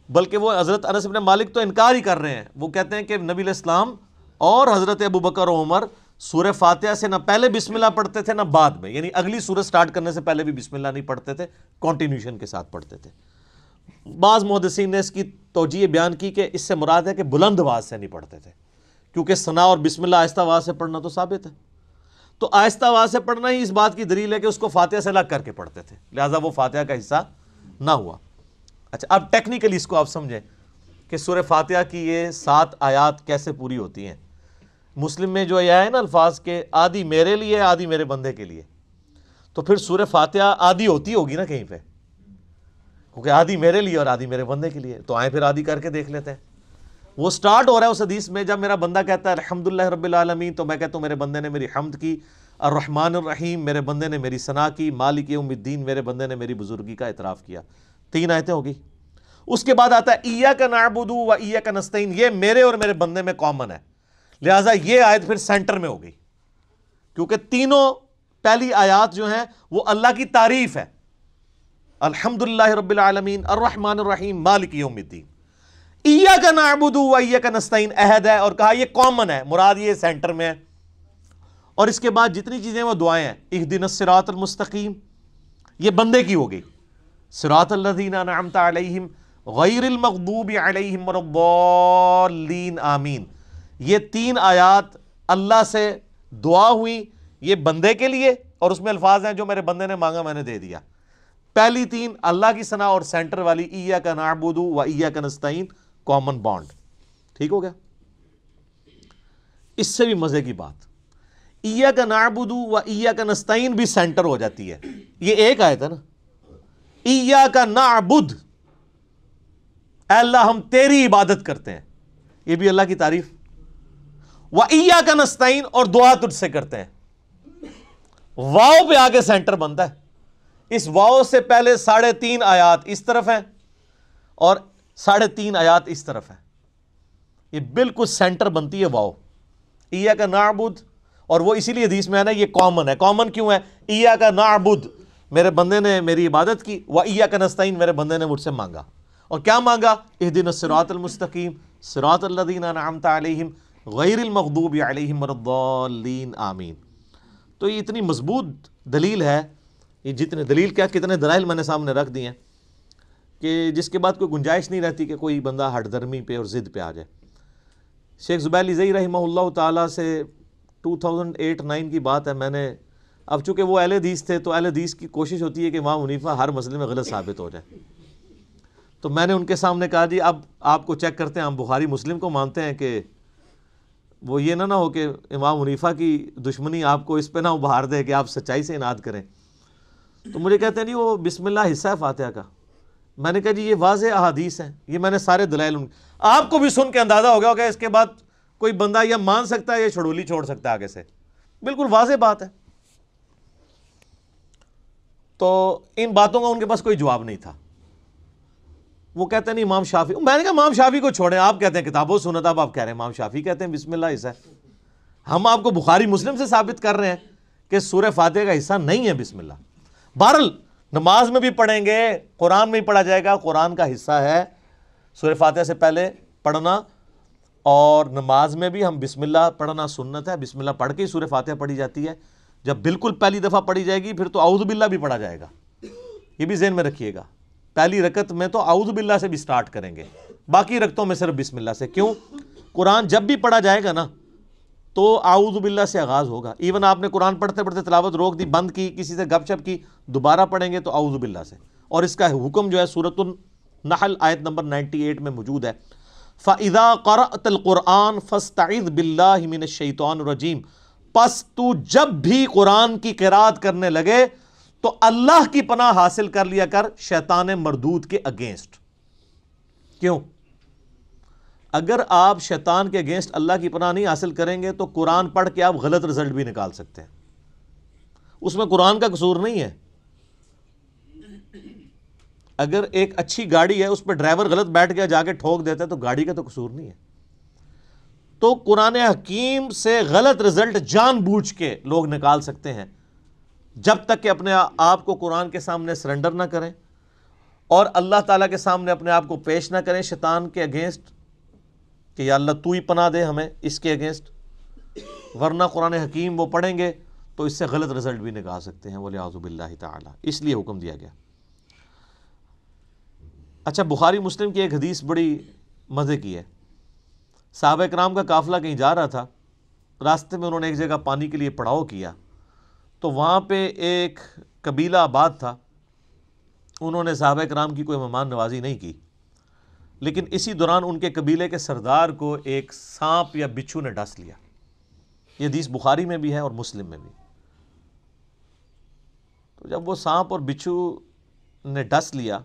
[SPEAKER 1] بلکہ وہ حضرت انس بن مالک تو انکار ہی کر رہے ہیں، وہ کہتے ہیں کہ نبی علیہ السلام اور حضرت ابوبکر و عمر سورہ فاتحہ سے نہ پہلے بسم اللہ پڑھتے تھے نہ بعد میں، یعنی اگلی سورہ سٹارٹ کرنے سے پہلے بھی بسم اللہ نہیں پڑھتے تھے، کنٹینیوشن کے ساتھ پڑھتے تھے۔ بعض محدثین نے اس کی توجیہ بیان کی کہ اس سے مراد ہے کہ بلند آواز سے نہیں پڑھتے تھے، کیونکہ ثنا اور بسم اللہ آہستہ آواز سے پڑھنا تو ثابت ہے، تو آہستہ آواز سے پڑھنا ہی اس بات کی دلیل ہے کہ اس کو فاتحہ سے الگ کر کے پڑھتے تھے، لہٰذا وہ فاتحہ کا حصہ نہ ہوا۔ اچھا، اب ٹیکنیکلی اس کو آپ سمجھیں کہ سورہ فاتحہ کی یہ 7 آیات کیسے پوری ہوتی ہیں۔ مسلم میں جو یہ ہے نا الفاظ کے آدھی میرے لیے آدھی میرے بندے کے لیے، تو پھر سورہ فاتحہ آدھی ہوتی ہوگی نا کہیں پہ، کیونکہ آدھی میرے لیے اور آدھی میرے بندے کے لیے، تو آئیں پھر آدھی کر کے دیکھ لیتے ہیں۔ وہ سٹارٹ ہو رہا ہے اس حدیث میں، جب میرا بندہ کہتا ہے الحمدللہ رب العالمین، تو میں کہتا ہوں میرے بندے نے میری حمد کی، الرحمن الرحیم میرے بندے نے میری ثنا کی، مالک یوم الدین میرے بندے نے میری بزرگی کا اعتراف کیا۔ 3 آیتیں ہوگی۔ اس کے بعد آتا ہے ایاک نعبد و ایاک نستعین، یہ میرے اور میرے بندے میں کامن ہے، لہٰذا یہ آیت پھر سینٹر میں ہوگی، کیونکہ تینوں پہلی آیات جو ہیں وہ اللہ کی تعریف ہے، الحمدللہ رب العالمین، الرحمن الرحیم، مالک یوم الدین۔ ایاک نعبد و ایاک نستعین عہد ہے، اور کہا یہ کامن ہے، مراد یہ سینٹر میں ہے۔ اور اس کے بعد جتنی چیزیں وہ دعائیں ہیں، اہدنا الصراط المستقیم، یہ بندے کی ہو گئی، صراط الذین انعمت علیہم غیر المغضوب علیہم ولا الضالین آمین، یہ 3 آیات اللہ سے دعا ہوئی، یہ بندے کے لیے، اور اس میں الفاظ ہیں جو میرے بندے نے مانگا میں نے دے دیا۔ پہلی 3 اللہ کی ثنا، اور سینٹر والی ایاک نعبد و ایاک نستعین کامن بانڈ۔ ٹھیک ہو گیا؟ اس سے بھی مزے کی بات، ایاک نعبد و ایاک نستعین بھی سینٹر ہو جاتی ہے، یہ ایک آیت ہے نا، ایاک نعبد، اے اللہ ہم تیری عبادت کرتے ہیں، یہ بھی اللہ کی تعریف، و ایاک نستعین، اور دعا تجھ سے کرتے ہیں، واو پہ آگے سینٹر بنتا ہے۔ اس واو سے پہلے 3.5 آیات اس طرف ہیں اور 3.5 آیات اس طرف ہیں، یہ بالکل سینٹر بنتی ہے واو، ایاک نعبد، اور وہ اسی لیے حدیث میں ہے نا یہ کامن ہے۔ کامن کیوں ہے؟ ایاک نعبد میرے بندے نے میری عبادت کی، و ایاک نستعین میرے بندے نے مجھ سے مانگا، اور کیا مانگا؟ اہدنا الصراط المستقیم صراط الذین انعمت علیہم غیر المغضوب علیہم ولا الضالین آمین۔ تو یہ اتنی مضبوط دلیل ہے، یہ جتنے دلیل کیا کتنے دلائل میں نے سامنے رکھ دی ہیں کہ جس کے بعد کوئی گنجائش نہیں رہتی کہ کوئی بندہ ہٹ درمی پہ اور ضد پہ آ جائے۔ شیخ زبیر علیزئی رحمہ اللہ تعالیٰ سے 2008-9 کی بات ہے، میں نے، اب چونکہ وہ اہل حدیث تھے تو اہل حدیث کی کوشش ہوتی ہے کہ امام حنیفہ ہر مسئلے میں غلط ثابت ہو جائے، تو میں نے ان کے سامنے کہا جی اب آپ کو چیک کرتے ہیں، ہم بخاری مسلم کو مانتے ہیں کہ وہ یہ نہ ہو کہ امام حنیفہ کی دشمنی آپ کو اس پہ نہ ابھار دے کہ آپ سچائی سے اناد کریں۔ تو مجھے کہتے ہیں نہیں وہ بسم اللہ حصہ ہے فاتحہ کا۔ میں نے کہا جی یہ واضح احادیث ہیں، یہ میں نے سارے دلائل آپ کو بھی سن کے اندازہ ہو گیا ہوگا اس کے بعد کوئی بندہ یہ مان سکتا ہے یا چھڑولی چھوڑ سکتا ہے آگے سے، بالکل واضح بات ہے۔ تو ان باتوں کا ان کے پاس کوئی جواب نہیں تھا، وہ کہتے ہیں نہیں امام شافعی، میں نے کہا امام شافعی کو چھوڑیں، آپ کہتے ہیں کتاب و سنت، اب آپ کہہ رہے ہیں امام شافعی کہتے ہیں بسم اللہ حصہ ہے، ہم آپ کو بخاری مسلم سے ثابت کر رہے ہیں کہ سورہ فاتحہ کا حصہ نہیں ہے بسم اللہ۔ بہرحال نماز میں بھی پڑھیں گے، قرآن میں بھی پڑھا جائے گا، قرآن کا حصہ ہے سورہ فاتحہ سے پہلے پڑھنا، اور نماز میں بھی ہم بسم اللہ پڑھنا سنت ہے، بسم اللہ پڑھ کے ہی سورہ فاتحہ پڑھی جاتی ہے۔ جب بالکل پہلی دفعہ پڑھی جائے گی پھر تو اعوذ باللہ بھی پڑھا جائے گا، یہ بھی ذہن میں رکھیے گا، پہلی رکعت میں تو اعوذ باللہ سے بھی سٹارٹ کریں گے، باقی رکعتوں میں صرف بسم اللہ سے۔ کیوں؟ قرآن جب بھی پڑھا جائے گا نا تو اعوذ باللہ سے آغاز ہوگا، ایون آپ نے قرآن پڑھتے پڑھتے تلاوت روک دی، بند کی، کسی سے گپ شپ کی، دوبارہ پڑھیں گے تو اعوذ باللہ سے، اور اس کا حکم جو ہے سورۃ النحل آیت نمبر 98 میں موجود ہے، فَإِذَا قَرَأْتَ الْقُرْآنَ فَاسْتَعِذْ بِاللَّهِ مِنَ الشَّيْطَانِ الرَّجِيمِ، پس تو جب بھی قرآن کی قرات کرنے لگے تو اللہ کی پناہ حاصل کر لیا کر شیطان مردود کے اگینسٹ۔ کیوں؟ اگر آپ شیطان کے اگینسٹ اللہ کی پناہ نہیں حاصل کریں گے تو قرآن پڑھ کے آپ غلط رزلٹ بھی نکال سکتے ہیں، اس میں قرآن کا قصور نہیں ہے۔ اگر ایک اچھی گاڑی ہے، اس پہ ڈرائیور غلط بیٹھ گیا، جا کے ٹھوک دیتا ہے، تو گاڑی کا تو قصور نہیں ہے۔ تو قرآن حکیم سے غلط رزلٹ جان بوجھ کے لوگ نکال سکتے ہیں، جب تک کہ اپنے آپ کو قرآن کے سامنے سرنڈر نہ کریں اور اللہ تعالیٰ کے سامنے اپنے آپ کو پیش نہ کریں شیطان کے اگینسٹ کہ یا اللہ تو ہی پناہ دے ہمیں اس کے اگینسٹ، ورنہ قرآن حکیم وہ پڑھیں گے تو اس سے غلط رزلٹ بھی نکال سکتے ہیں، وَلِعَوْذُ بِاللَّهِ تعالیٰ، اس لیے حکم دیا گیا۔ اچھا، بخاری مسلم کی ایک حدیث بڑی مزے کی ہے۔ صحابہ کرام کا قافلہ کہیں جا رہا تھا، راستے میں انہوں نے ایک جگہ پانی کے لیے پڑاؤ کیا، تو وہاں پہ ایک قبیلہ آباد تھا، انہوں نے صحابہ کرام کی کوئی مہمان نوازی نہیں کی، لیکن اسی دوران ان کے قبیلے کے سردار کو ایک سانپ یا بچھو نے ڈس لیا۔ یہ حدیث بخاری میں بھی ہے اور مسلم میں بھی۔ تو جب وہ سانپ اور بچھو نے ڈس لیا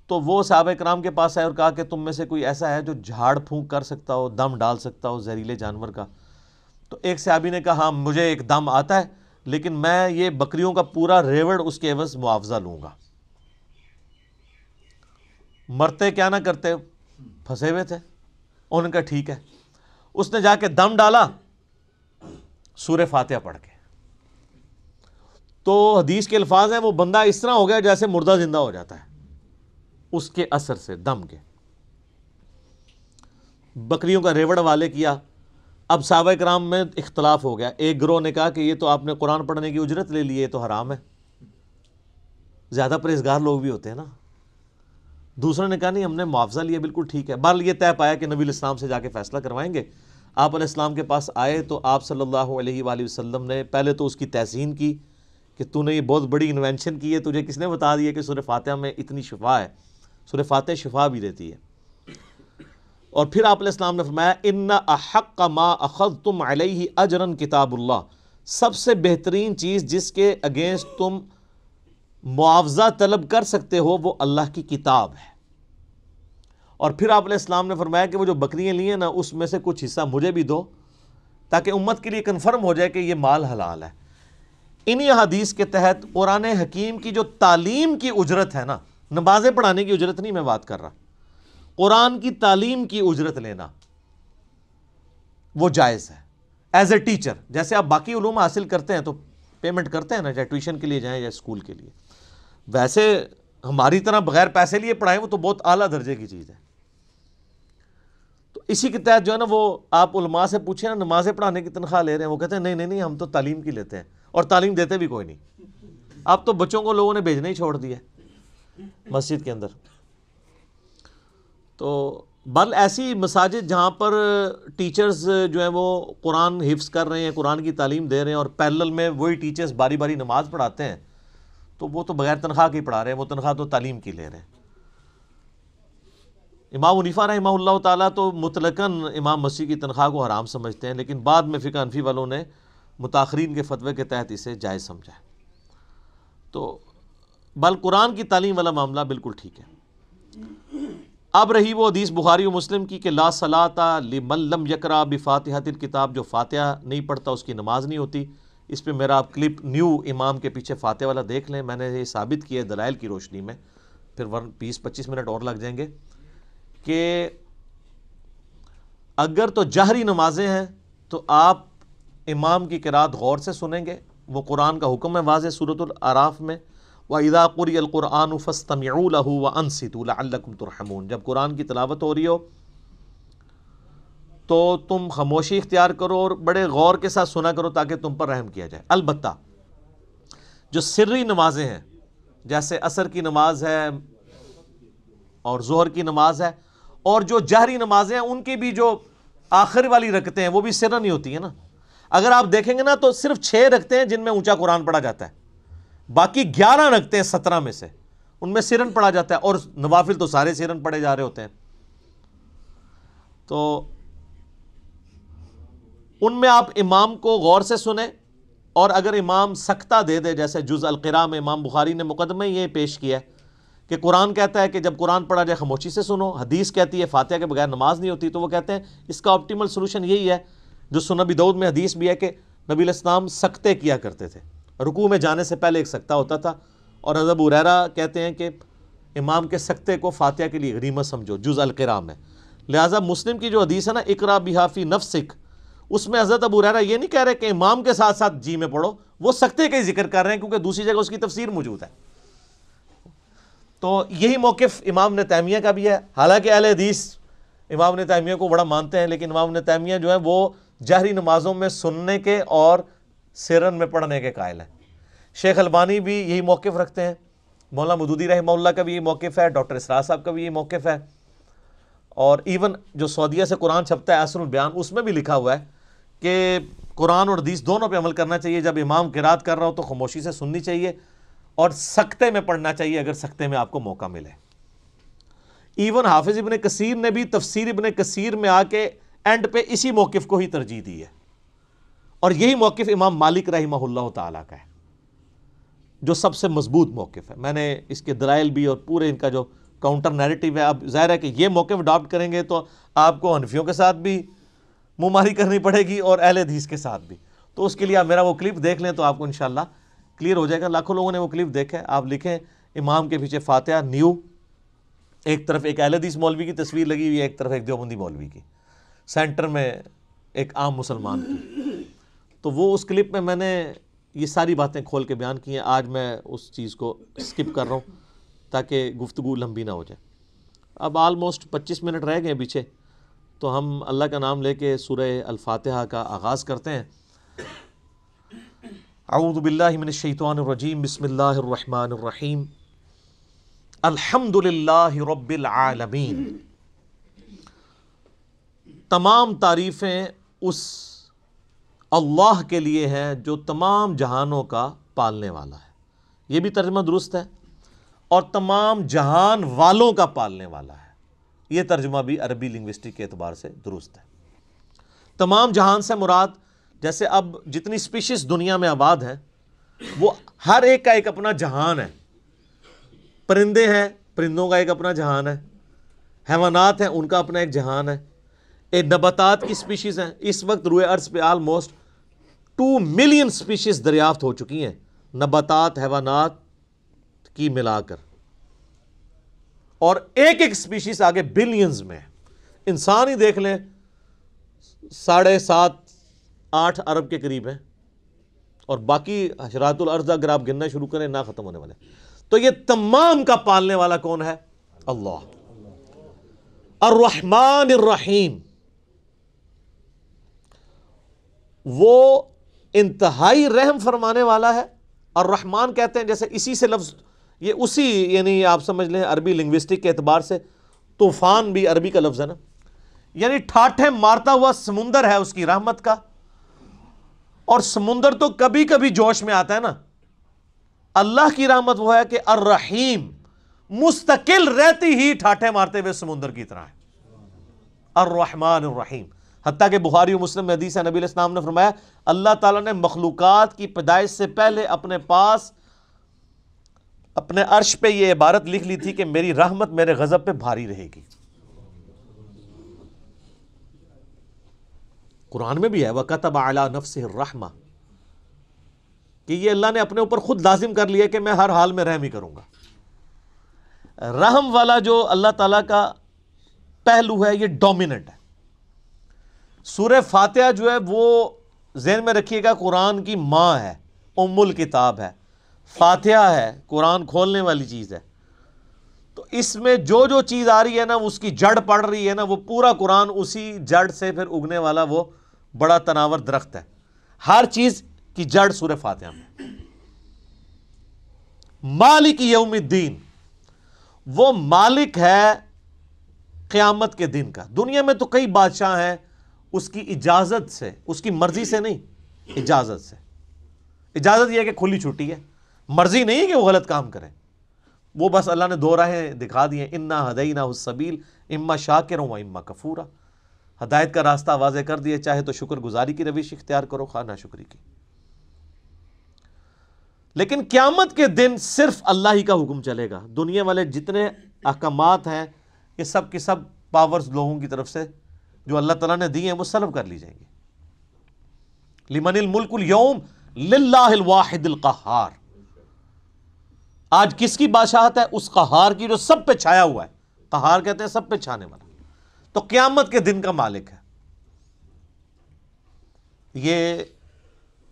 [SPEAKER 1] تو وہ صحابہ کرام کے پاس آئے اور کہا کہ تم میں سے کوئی ایسا ہے جو جھاڑ پھونک کر سکتا ہو، دم ڈال سکتا ہو زہریلے جانور کا؟ تو ایک صحابی نے کہا ہاں مجھے ایک دم آتا ہے، لیکن میں یہ بکریوں کا پورا ریوڑ اس کے عوض معاوضہ لوں گا۔ مرتے کیا نہ کرتے، پھنسے ہوئے تھے، انہوں نے کہا ٹھیک ہے۔ اس نے جا کے دم ڈالا سورہ فاتحہ پڑھ کے، تو حدیث کے الفاظ ہیں وہ بندہ اس طرح ہو گیا جیسے مردہ زندہ ہو جاتا ہے اس کے اثر سے، دم کے۔ بکریوں کا ریوڑ والے کیا۔ اب صحابہ کرام میں اختلاف ہو گیا، ایک گروہ نے کہا کہ یہ تو آپ نے قرآن پڑھنے کی اجرت لے لی ہے، یہ تو حرام ہے، زیادہ پرہیزگار لوگ بھی ہوتے ہیں نا۔ دوسرے نے کہا نہیں ہم نے معاوضہ لیا، بالکل ٹھیک ہے۔ بہرحال یہ طے پایا کہ نبی الاسلام سے جا کے فیصلہ کروائیں گے۔ آپ علیہ السلام کے پاس آئے تو آپ صلی اللہ علیہ وآلہ وسلم نے پہلے تو اس کی تحسین کی کہ تو نے یہ بہت بڑی انوینشن کی ہے، تجھے کس نے بتا دیا کہ سورہ فاتحہ میں اتنی شفا ہے؟ سورہ فاتحہ شفا بھی دیتی ہے۔ اور پھر آپ علیہ السلام نے فرمایا ان احق ما اخذتم علیہ اجرا کتاب اللہ، سب سے بہترین چیز جس کے اگینسٹ تم معاوضہ طلب کر سکتے ہو وہ اللہ کی کتاب ہے۔ اور پھر آپ علیہ السلام نے فرمایا کہ وہ جو بکریاں لی ہیں نا اس میں سے کچھ حصہ مجھے بھی دو تاکہ امت کے لیے کنفرم ہو جائے کہ یہ مال حلال ہے۔ انہی حدیث کے تحت قرآن حکیم کی جو تعلیم کی اجرت ہے نا، نمازیں پڑھانے کی اجرت نہیں میں بات کر رہا، قرآن کی تعلیم کی اجرت لینا وہ جائز ہے ایز اے ٹیچر۔ جیسے آپ باقی علوم حاصل کرتے ہیں تو پیمنٹ کرتے ہیں نا، چاہے ٹیوشن کے لیے جائیں یا اسکول کے لیے، ویسے ہماری طرح بغیر پیسے لیے پڑھائیں وہ تو بہت اعلیٰ درجے کی چیز ہے۔ تو اسی کے تحت جو ہے نا وہ آپ علماء سے پوچھیں نا نمازیں پڑھانے کی تنخواہ لے رہے ہیں، وہ کہتے ہیں نہیں ہم تو تعلیم کی لیتے ہیں، اور تعلیم دیتے بھی کوئی نہیں۔ اب تو بچوں کو لوگوں نے بھیجنا ہی چھوڑ دیا مسجد کے اندر۔ تو بل ایسی مساجد جہاں پر ٹیچرز جو ہیں وہ قرآن حفظ کر رہے ہیں، قرآن کی تعلیم دے رہے ہیں، اور پیرلل میں وہی ٹیچرز باری باری نماز پڑھاتے ہیں، تو وہ تو بغیر تنخواہ کے ہی پڑھا رہے ہیں، وہ تنخواہ تو تعلیم کی لے رہے ہیں۔ امام حنیفہ رحمہ اللہ تعالیٰ تو مطلقاً امام مسیح کی تنخواہ کو حرام سمجھتے ہیں، لیکن بعد میں فقہ حنفی والوں نے متاخرین کے فتوے کے تحت اسے جائز سمجھا ہے۔ تو بل قرآن کی تعلیم والا معاملہ بالکل ٹھیک ہے۔ اب رہی وہ حدیث بخاری و مسلم کی کہ لا صلاۃ لمن لم یقرأ بفاتحۃ الکتاب، جو فاتحہ نہیں پڑھتا اس کی نماز نہیں ہوتی۔ اس پہ میرا آپ کلپ نیو امام کے پیچھے فاتحہ والا دیکھ لیں، میں نے یہ ثابت کیا ہے دلائل کی روشنی میں، پھر 20-25 منٹ اور لگ جائیں گے، کہ اگر تو جہری نمازیں ہیں تو آپ امام کی قرات غور سے سنیں گے، وہ قرآن کا حکم ہے واضح سورۃ الاعراف میں، وَإِذَا قُرِئَ الْقُرْآنُ فَاسْتَمِعُوا لَهُ وَأَنصِتُوا لَعَلَّكُمْ تُرْحَمُونَ، جب قرآن کی تلاوت ہو رہی ہو تو تم خاموشی اختیار کرو اور بڑے غور کے ساتھ سنا کرو تاکہ تم پر رحم کیا جائے۔ البتہ جو سری نمازیں ہیں جیسے عصر کی نماز ہے اور ظہر کی نماز ہے، اور جو جہری نمازیں ہیں ان کی بھی جو آخر والی رکعتیں ہیں وہ بھی سرن نہیں ہوتی ہیں نا۔ اگر آپ دیکھیں گے نا تو صرف 6 رکعتیں ہیں جن میں اونچا قرآن پڑھا جاتا ہے، باقی 11 رکعتیں 17 میں سے ان میں سرن پڑھا جاتا ہے، اور نوافل تو سارے سرن پڑھے جا رہے ہوتے ہیں۔ تو ان میں آپ امام کو غور سے سنیں، اور اگر امام سکتہ دے دے، جیسے جز القراء میں امام بخاری نے مقدمہ یہ پیش کیا ہے کہ قرآن کہتا ہے کہ جب قرآن پڑھا جائے خاموشی سے سنو، حدیث کہتی ہے فاتحہ کے بغیر نماز نہیں ہوتی، تو وہ کہتے ہیں اس کا آپٹیمل سولوشن یہی ہے جو سنن ابی داؤد میں حدیث بھی ہے کہ نبی علیہ السلام سکتے کیا کرتے تھے، رکوع میں جانے سے پہلے ایک سکتہ ہوتا تھا، اور حضرت ابو ہریرہ کہتے ہیں کہ امام کے سکتے کو فاتحہ کے لیے غنیمت سمجھو، جز القراء میں۔ لہٰذا مسلم کی جو حدیث ہے نا اقرا بہا فی نفسک، اس میں حضرت ابو ہریرہ یہ نہیں کہہ رہے کہ امام کے ساتھ ساتھ جی میں پڑھو، وہ سکتے کا ہی ذکر کر رہے ہیں کیونکہ دوسری جگہ اس کی تفسیر موجود ہے۔ تو یہی موقف امام ابن تیمیہ کا بھی ہے، حالانکہ اہل حدیث امام ابن تیمیہ کو بڑا مانتے ہیں، لیکن امام ابن تیمیہ جو ہے وہ جہری نمازوں میں سننے کے اور سرن میں پڑھنے کے قائل ہیں۔ شیخ البانی بھی یہی موقف رکھتے ہیں، مولانا مودودی رحمہ اللہ کا بھی یہی موقف ہے، ڈاکٹر اسرار صاحب کا بھی یہی موقف ہے، اور ایون جو سعودیہ سے قرآن چھپتا ہے احسن البیان، اس میں بھی لکھا ہوا ہے کہ قرآن اور حدیث دونوں پہ عمل کرنا چاہیے، جب امام قرات کر رہا ہو تو خاموشی سے سننی چاہیے، اور سکتے میں پڑھنا چاہیے اگر سکتے میں آپ کو موقع ملے۔ ایون حافظ ابن کثیر نے بھی تفسیر ابن کثیر میں آ کے اینڈ پہ اسی موقف کو ہی ترجیح دی ہے، اور یہی موقف امام مالک رحمہ اللہ تعالیٰ کا ہے جو سب سے مضبوط موقف ہے۔ میں نے اس کے دلائل بھی اور پورے ان کا جو کاؤنٹر نیریٹو ہے، اب ظاہر ہے کہ یہ موقف اڈاپٹ کریں گے تو آپ کو حنفیوں کے ساتھ بھی منہ ماری کرنی پڑے گی اور اہل حدیث کے ساتھ بھی، تو اس کے لیے آپ میرا وہ کلپ دیکھ لیں تو آپ کو انشاءاللہ کلیئر ہو جائے گا۔ لاکھوں لوگوں نے وہ کلپ دیکھا ہے، آپ لکھیں امام کے پیچھے فاتحہ نیو، ایک طرف ایک اہل حدیث مولوی کی تصویر لگی ہوئی ہے، ایک طرف ایک دیوبندی مولوی کی، سینٹر میں ایک عام مسلمان کی، تو وہ اس کلپ میں نے یہ ساری باتیں کھول کے بیان کی ہیں۔ آج میں اس چیز کو سکپ کر رہا ہوں تاکہ گفتگو لمبی نہ ہو جائے۔ اب آلموسٹ 25 منٹ رہ گئے پیچھے، تو ہم اللہ کا نام لے کے سورہ الفاتحہ کا آغاز کرتے ہیں۔ اعوذ باللہ من الشیطان الرجیم، بسم اللہ الرحمن الرحیم، الحمد للہ رب العالمین۔ تمام تعریفیں اس اللہ کے لیے ہیں جو تمام جہانوں کا پالنے والا ہے، یہ بھی ترجمہ درست ہے، اور تمام جہان والوں کا پالنے والا ہے، یہ ترجمہ بھی عربی لنگوسٹک کے اعتبار سے درست ہے۔ تمام جہان سے مراد جیسے اب جتنی سپیشیز دنیا میں آباد ہیں وہ ہر ایک کا ایک اپنا جہان ہے، پرندے ہیں، پرندوں کا ایک اپنا جہان ہے، حیوانات ہیں، ان کا اپنا ایک جہان ہے، ایک نباتات کی سپیشیز ہیں۔ اس وقت روئے ارض پہ آلموسٹ 2 ملین سپیشیز دریافت ہو چکی ہیں، نباتات حیوانات کی ملا کر، اور ایک ایک سپیشیز آگے بلینز میں۔ انسان ہی دیکھ لیں 7.5-8 ارب کے قریب ہیں، اور باقی حشرات الارض اگر آپ گننا شروع کریں نہ ختم ہونے والے۔ تو یہ تمام کا پالنے والا کون ہے؟ اللہ۔ الرحمن الرحیم، وہ انتہائی رحم فرمانے والا ہے۔ الرحمن کہتے ہیں جیسے اسی سے لفظ، یہ اسی یعنی آپ سمجھ لیں عربی لنگوسٹک کے اعتبار سے طوفان بھی عربی کا لفظ ہے نا، یعنی ٹھاٹھے مارتا ہوا سمندر ہے اس کی رحمت کا، اور سمندر تو کبھی کبھی جوش میں آتا ہے نا، اللہ کی رحمت وہ ہے کہ الرحیم مستقل رہتی ہی ٹھاٹھے مارتے ہوئے سمندر کی طرح ہے، الرحمن الرحیم۔ حتیٰ کہ بخاری و مسلم میں حدیث ہے، نبی علیہ السلام نے فرمایا اللہ تعالیٰ نے مخلوقات کی پیدائش سے پہلے اپنے پاس اپنے عرش پہ یہ عبارت لکھ لی تھی کہ میری رحمت میرے غضب پہ بھاری رہے گی۔ قرآن میں بھی ہے وَكَتَبَ عَلَى نَفْسِهِ الرَّحْمَةِ، کہ یہ اللہ نے اپنے اوپر خود لازم کر لیا کہ میں ہر حال میں رحم ہی کروں گا۔ رحم والا جو اللہ تعالیٰ کا پہلو ہے یہ ڈومیننٹ ہے۔ سورہ فاتحہ جو ہے وہ ذہن میں رکھیے گا قرآن کی ماں ہے، ام الکتاب ہے، فاتحہ ہے، قرآن کھولنے والی چیز ہے، تو اس میں جو جو چیز آ رہی ہے نا اس کی جڑ پڑ رہی ہے نا، وہ پورا قرآن اسی جڑ سے پھر اگنے والا وہ بڑا تناور درخت ہے۔ ہر چیز کی جڑ سورہ فاتحہ میں۔ مالک یوم الدین، وہ مالک ہے قیامت کے دن کا۔ دنیا میں تو کئی بادشاہ ہیں، اس کی اجازت سے، اس کی مرضی سے نہیں، اجازت سے۔ اجازت یہ ہے کہ کھلی چھٹی ہے، مرضی نہیں ہے کہ وہ غلط کام کریں، وہ بس اللہ نے 2 راہیں دکھا دی ہیں، انا ہدیناہ السبیل اما شاکرا و اما کفورا، ہدایت کا راستہ واضح کر دیا، چاہے تو شکر گزاری کی روش اختیار کرو، خواہ ناشکری کی۔ لیکن قیامت کے دن صرف اللہ ہی کا حکم چلے گا. دنیا والے جتنے احکامات ہیں یہ سب کے سب پاورز لوگوں کی طرف سے جو اللہ تعالیٰ نے دی ہیں وہ سلب کر لی جائیں گی. لمن الملک اليوم للہ الواحد القہار. آج کس کی بادشاہت ہے؟ اس قہار کی جو سب پہ چھایا ہوا ہے. قہار کہتے ہیں سب پہ چھانے والا. تو قیامت کے دن کا مالک ہے. یہ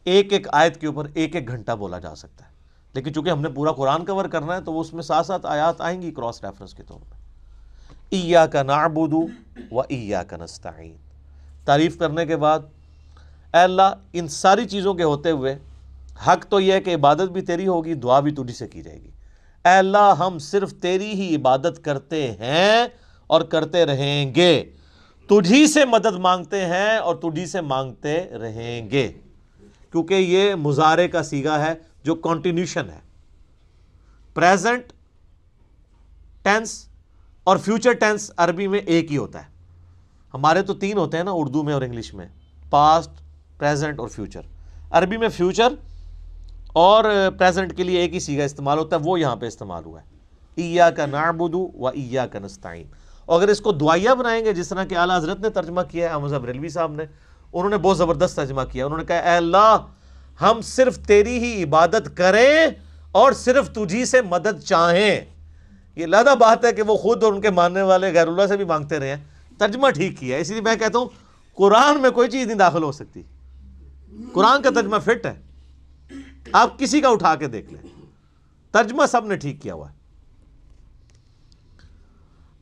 [SPEAKER 1] ایک ایک آیت کے اوپر ایک ایک گھنٹہ بولا جا سکتا ہے، لیکن چونکہ ہم نے پورا قرآن کور کرنا ہے تو اس میں ساتھ ساتھ آیات آئیں گی کراس ریفرنس کے طور پہ. ایاک نعبد و ایاک نستعین. تعریف کرنے کے بعد اے اللہ ان ساری چیزوں کے ہوتے ہوئے حق تو یہ ہے کہ عبادت بھی تیری ہوگی، دعا بھی تجھی سے کی جائے گی. اے اللہ ہم صرف تیری ہی عبادت کرتے ہیں اور کرتے رہیں گے، تجھی سے مدد مانگتے ہیں اور تجھی سے مانگتے رہیں گے. کیونکہ یہ مضارع کا صیغہ ہے جو کنٹینیوشن ہے. پریزنٹ ٹینس اور فیوچر ٹینس عربی میں ایک ہی ہوتا ہے. ہمارے تو تین ہوتے ہیں نا اردو میں اور انگلش میں، پاسٹ، پریزنٹ اور فیوچر. عربی میں فیوچر اور پریزنٹ کے لیے ایک ہی صیغہ استعمال ہوتا ہے، وہ یہاں پہ استعمال ہوا ہے. ایاک نعبد و ایاک نستعین. اور اگر اس کو دعائیہ بنائیں گے جس طرح کہ اعلیٰ حضرت نے ترجمہ کیا ہے، احمد بریلوی صاحب نے، انہوں نے بہت زبردست ترجمہ کیا. انہوں نے کہا اے اللہ ہم صرف تیری ہی عبادت کریں اور صرف تجھی سے مدد چاہیں. یہ علیحدہ بات ہے کہ وہ خود اور ان کے ماننے والے غیر اللہ سے بھی مانگتے رہے ہیں. ترجمہ ٹھیک کیا ہے. اسی لیے میں کہتا ہوں قرآن میں کوئی چیز نہیں داخل ہو سکتی. قرآن کا ترجمہ فٹ ہے، آپ کسی کا اٹھا کے دیکھ لیں، ترجمہ سب نے ٹھیک کیا ہوا ہے.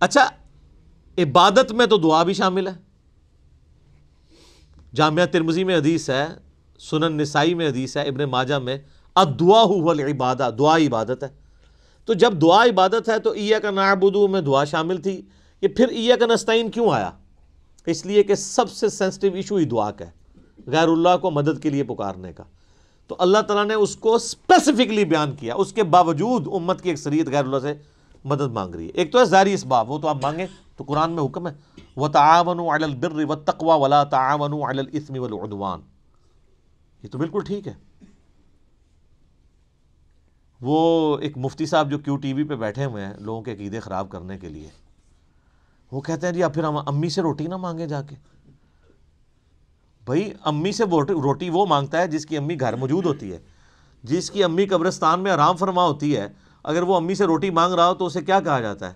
[SPEAKER 1] اچھا، عبادت میں تو دعا بھی شامل ہے. جامعہ ترمذی میں حدیث ہے، سنن نسائی میں حدیث ہے، ابن ماجہ میں الدعاء هو العبادہ، دعا عبادت ہے. تو جب دعا عبادت ہے تو ایاک نعبد میں دعا شامل تھی. یہ پھر ایاک نستعین کیوں آیا؟ اس لیے کہ سب سے سینسٹیو ایشو ہی دعا کا ہے، غیر اللہ کو مدد کے لیے پکارنے کا. تو اللہ تعالیٰ نے اس کو اسپیسیفکلی بیان کیا. اس کے باوجود امت کی اکثریت غیر اللہ سے مدد مانگ رہی ہے. ایک تو ہے ظاہری اسباب، وہ تو آپ مانگیں، تو قرآن میں حکم ہے وَتَعَاوَنُوا عَلَى الْبِرِّ وَالتَّقْوَى وَلَا تَعَاوَنُوا عَلَى الْإِثْمِ وَالْعُدْوَانِ. یہ تو بالکل ٹھیک ہے. وہ ایک مفتی صاحب جو کیو ٹی وی پہ بیٹھے ہوئے ہیں لوگوں کے عقیدے خراب کرنے کے لیے، وہ کہتے ہیں جی اب پھر ہم امی سے روٹی نہ مانگیں جا کے. بھائی امی سے روٹی وہ مانگتا ہے جس کی امی گھر موجود ہوتی ہے، جس کی امی قبرستان میں آرام فرما ہوتی ہے. اگر وہ امی سے روٹی مانگ رہا ہو تو اسے کیا کہا جاتا ہے؟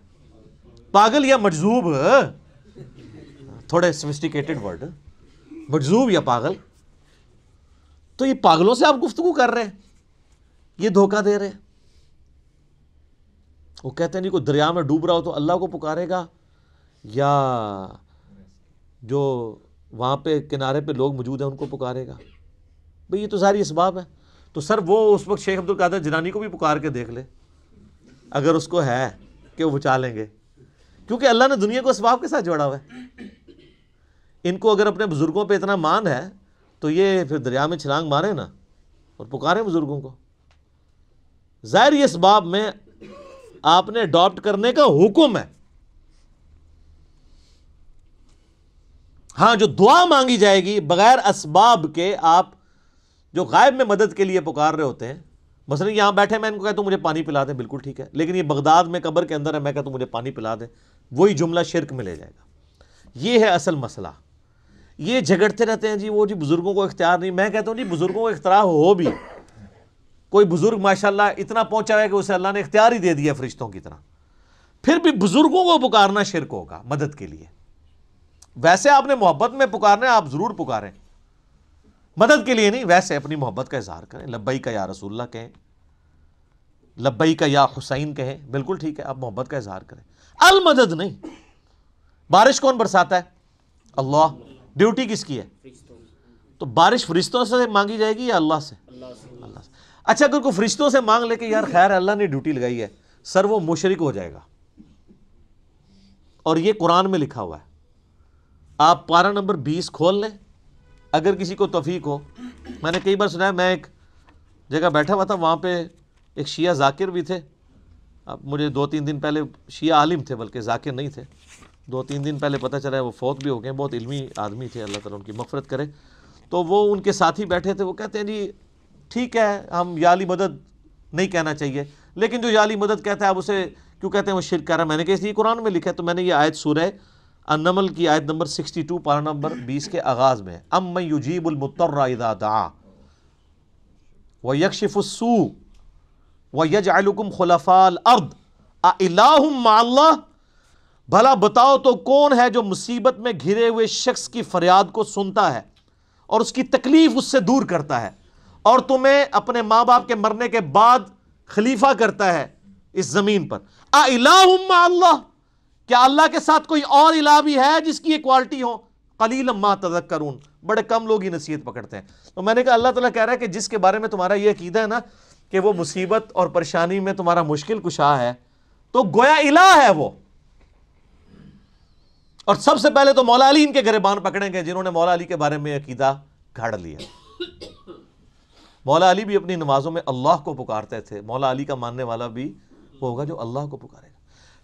[SPEAKER 1] پاگل یا مجذوب. تھوڑے سوفسٹیکیٹڈ ورڈ، مجذوب یا پاگل. تو یہ پاگلوں سے آپ گفتگو کر رہے ہیں، یہ دھوکہ دے رہے ہیں. وہ کہتے ہیں جی کوئی دریا میں ڈوب رہا ہو تو اللہ کو پکارے گا، یا جو وہاں پہ کنارے پہ لوگ موجود ہیں ان کو پکارے گا. بھئی یہ تو ساری اسباب ہیں. تو سر وہ اس وقت شیخ عبدالقادر جیلانی کو بھی پکار کے دیکھ لے اگر اس کو ہے کہ وہ بچا لیں گے، کیونکہ اللہ نے دنیا کو اسباب کے ساتھ جوڑا ہوا ہے. ان کو اگر اپنے بزرگوں پہ اتنا مان ہے تو یہ پھر دریا میں چھلانگ مارے نا اور پکارے بزرگوں کو. ظاہری اسباب میں آپ نے اڈاپٹ کرنے کا حکم ہے. ہاں جو دعا مانگی جائے گی بغیر اسباب کے، آپ جو غائب میں مدد کے لیے پکار رہے ہوتے ہیں، مثلا یہاں بیٹھے میں ان کو کہتا ہوں مجھے پانی پلا دیں، بالکل ٹھیک ہے. لیکن یہ بغداد میں قبر کے اندر ہے، میں کہتا ہوں مجھے پانی پلا دیں، وہی جملہ شرک میں لے جائے گا. یہ ہے اصل مسئلہ. یہ جھگڑتے رہتے ہیں جی وہ جی بزرگوں کو اختیار نہیں. میں کہتا ہوں جی بزرگوں کو اختیار ہو بھی، کوئی بزرگ ماشاءاللہ اتنا پہنچا ہے کہ اسے اللہ نے اختیار ہی دے دیا فرشتوں کی طرح، پھر بھی بزرگوں کو پکارنا شرک ہوگا مدد کے لیے. ویسے آپ نے محبت میں پکارنا ہے، آپ ضرور پکاریں، مدد کے لیے نہیں، ویسے اپنی محبت کا اظہار کریں. لبیک یا رسول اللہ کہیں، لبیک یا حسین کہیں، بالکل ٹھیک ہے، آپ محبت کا اظہار کریں. المدد نہیں. بارش کون برساتا ہے؟ اللہ. ڈیوٹی کس کی ہے؟ تو بارش فرشتوں سے مانگی جائے گی یا اللہ سے؟ اللہ سے. اچھا اگر کوئی فرشتوں سے مانگ لے کہ یار خیر اللہ نے ڈیوٹی لگائی ہے، سر وہ مشرک ہو جائے گا. اور یہ قرآن میں لکھا ہوا ہے. آپ پارہ نمبر 20 کھول لیں اگر کسی کو توفیق ہو. میں نے کئی بار سنا ہے، میں ایک جگہ بیٹھا ہوا تھا، وہاں پہ ایک شیعہ ذاکر بھی تھے. اب مجھے 2-3 دن پہلے، شیعہ عالم تھے بلکہ ذاکر نہیں تھے، 2-3 دن پہلے پتہ چلا ہے وہ فوت بھی ہو گئے. بہت علمی آدمی تھے، اللہ تعالیٰ ان کی مغفرت کرے. تو وہ ان کے ساتھی بیٹھے تھے، وہ کہتے ہیں جی ٹھیک ہے ہم یا علی مدد نہیں کہنا چاہیے. لیکن جو جعلی مدد کہتا ہے اب اسے کیوں کہتے ہیں وہ شرک کر رہا ہے؟ میں نے کہا اس لیے قرآن میں لکھا ہے. تو میں نے یہ آیت سورہ النمل کی آیت نمبر 62 پارہ نمبر 20 کے آغاز میں امن یجیب المضطر اذا دعا ویکشف السوء ویجعلکم خلفاء الارض االہ مع اللہ، بھلا بتاؤ تو کون ہے جو مصیبت میں گھرے ہوئے شخص کی فریاد کو سنتا ہے اور اس کی تکلیف اس سے دور کرتا ہے اور تمہیں اپنے ماں باپ کے مرنے کے بعد خلیفہ کرتا ہے اس زمین پر. االہ مع اللہ، کیا اللہ کے ساتھ کوئی اور الہ بھی ہے جس کی یہ کوالٹی ہو؟ قلیلا ما تذکرون، بڑے کم لوگ ہی نصیحت پکڑتے ہیں. تو میں نے کہا اللہ تعالیٰ کہہ رہا ہے کہ جس کے بارے میں تمہارا یہ عقیدہ ہے نا کہ وہ مصیبت اور پریشانی میں تمہارا مشکل کشا ہے، تو گویا الہ ہے وہ. اور سب سے پہلے تو مولا علی ان کے گریبان پکڑیں گے جنہوں نے مولا علی کے بارے میں عقیدہ گھڑ لیا. مولا علی بھی اپنی نمازوں میں اللہ کو پکارتے تھے. مولا علی کا ماننے والا بھی وہ ہوگا جو اللہ کو پکارے گا.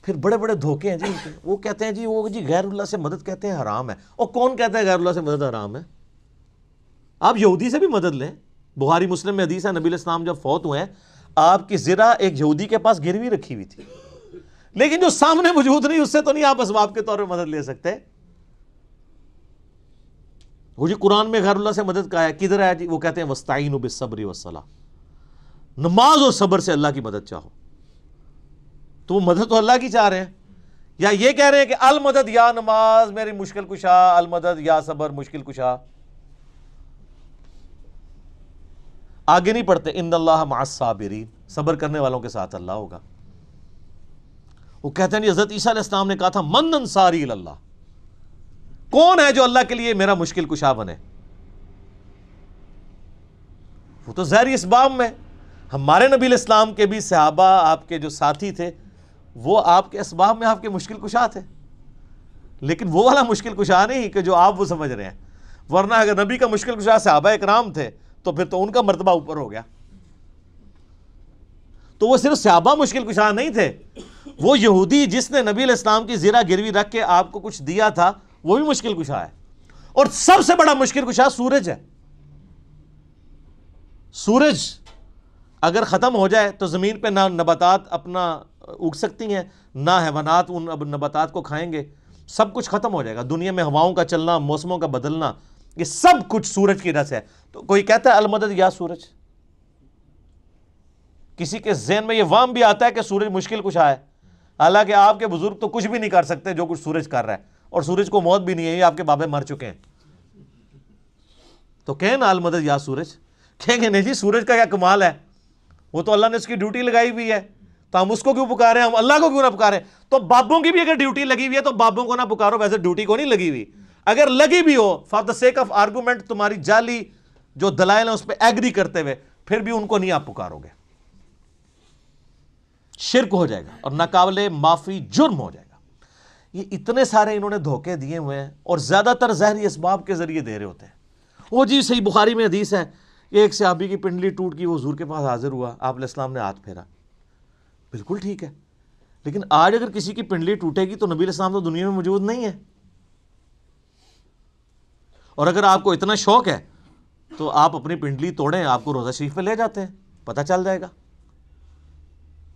[SPEAKER 1] پھر بڑے بڑے دھوکے ہیں جی ان کے. وہ کہتے ہیں جی غیر اللہ سے مدد کہتے ہیں حرام ہے. اور کون کہتا ہے غیر اللہ سے مدد حرام ہے؟ آپ یہودی سے بھی مدد لیں. بخاری مسلم میں حدیث ہے نبی علیہ السلام جب فوت ہوئے ہیں آپ کی زرہ ایک یہودی کے پاس گروی رکھی ہوئی تھی، لیکن جو سامنے موجود نہیں اس سے تو نہیں آپ اسباب کے طور پہ مدد لے سکتے. وہ جی قرآن میں غیر اللہ سے مدد کہا ہے، کدھر ہے جی؟ وہ کہتے ہیں وَاسْتَعِینُوا بِالصَّبْرِ وَالصَّلَاةِ، نماز اور صبر سے اللہ کی مدد چاہو. تو وہ مدد تو اللہ کی چاہ رہے ہیں، یا یہ کہہ رہے ہیں کہ المدد یا نماز میری مشکل کشا، المدد یا صبر مشکل کشا. آگے نہیں پڑھتے ان اللہ مع الصابرین، صبر کرنے والوں کے ساتھ اللہ ہوگا. وہ کہتے ہیں حضرت عیسیٰ علیہ السلام نے کہا تھا من انصاری اللہ، کون ہے جو اللہ کے لیے میرا مشکل کشا بنے؟ وہ تو ظاہری اسباب میں. ہمارے نبی علیہ السلام کے بھی صحابہ آپ کے جو ساتھی تھے وہ آپ کے اسباب میں آپ کے مشکل کشا تھے، لیکن وہ والا مشکل کشا نہیں کہ جو آپ وہ سمجھ رہے ہیں. ورنہ اگر نبی کا مشکل کشا صحابہ اکرام تھے تو پھر تو ان کا مرتبہ اوپر ہو گیا. تو وہ صرف صحابہ مشکل کشا نہیں تھے، وہ یہودی جس نے نبی علیہ السلام کی زرہ گروی رکھ کے آپ کو کچھ دیا تھا وہ بھی مشکل کشا ہے. اور سب سے بڑا مشکل کشا سورج ہے. سورج اگر ختم ہو جائے تو زمین پہ نہ نباتات اپنا اگ سکتی ہیں، نہ حیوانات ان نباتات کو کھائیں گے. سب کچھ ختم ہو جائے گا. دنیا میں ہواؤں کا چلنا، موسموں کا بدلنا، یہ سب کچھ سورج کی وجہ سے ہے. تو کوئی کہتا ہے المدد یا سورج، کسی کے ذہن میں یہ وہم بھی آتا ہے کہ سورج مشکل کشا ہے، حالانکہ آپ کے بزرگ تو کچھ بھی نہیں کر سکتے جو کچھ سورج کر رہا ہے، اور سورج کو موت بھی نہیں ہے، یہ آپ کے بابے مر چکے ہیں. تو کہیں نا المدد یا سورج، کہیں گے نہیں جی سورج کا کیا کمال ہے، وہ تو اللہ نے اس کی ڈیوٹی لگائی ہوئی ہے، تو ہم اس کو کیوں پکارے، ہم اللہ کو کیوں نہ پکارے؟ تو بابوں کی بھی اگر ڈیوٹی لگی ہوئی ہے تو بابوں کو نہ پکارو. ویسے ڈیوٹی کو نہیں لگی ہوئی، اگر لگی بھی ہو for the sake of argument, تمہاری جعلی جو دلائل ہیں اس پہ ایگری کرتے ہوئے، پھر بھی ان کو نہیں آپ پکارو گے. شرک ہو جائے گا اور ناقابل معافی جرم ہو جائے گا. یہ اتنے سارے انہوں نے دھوکے دیے ہوئے ہیں اور زیادہ تر ظاہری اسباب کے ذریعے دے رہے ہوتے ہیں. وہ جی صحیح بخاری میں حدیث ہے، ایک صحابی کی پنڈلی ٹوٹ گئی، وہ حضور کے پاس حاضر ہوا، آپ علیہ السلام نے ہاتھ پھیرا. بالکل ٹھیک ہے، لیکن آج اگر کسی کی پنڈلی ٹوٹے گی تو نبی علیہ السلام تو دنیا میں موجود نہیں ہے. اور اگر آپ کو اتنا شوق ہے تو آپ اپنی پنڈلی توڑیں، آپ کو روضہ شریف پہ لے جاتے ہیں، پتہ چل جائے گا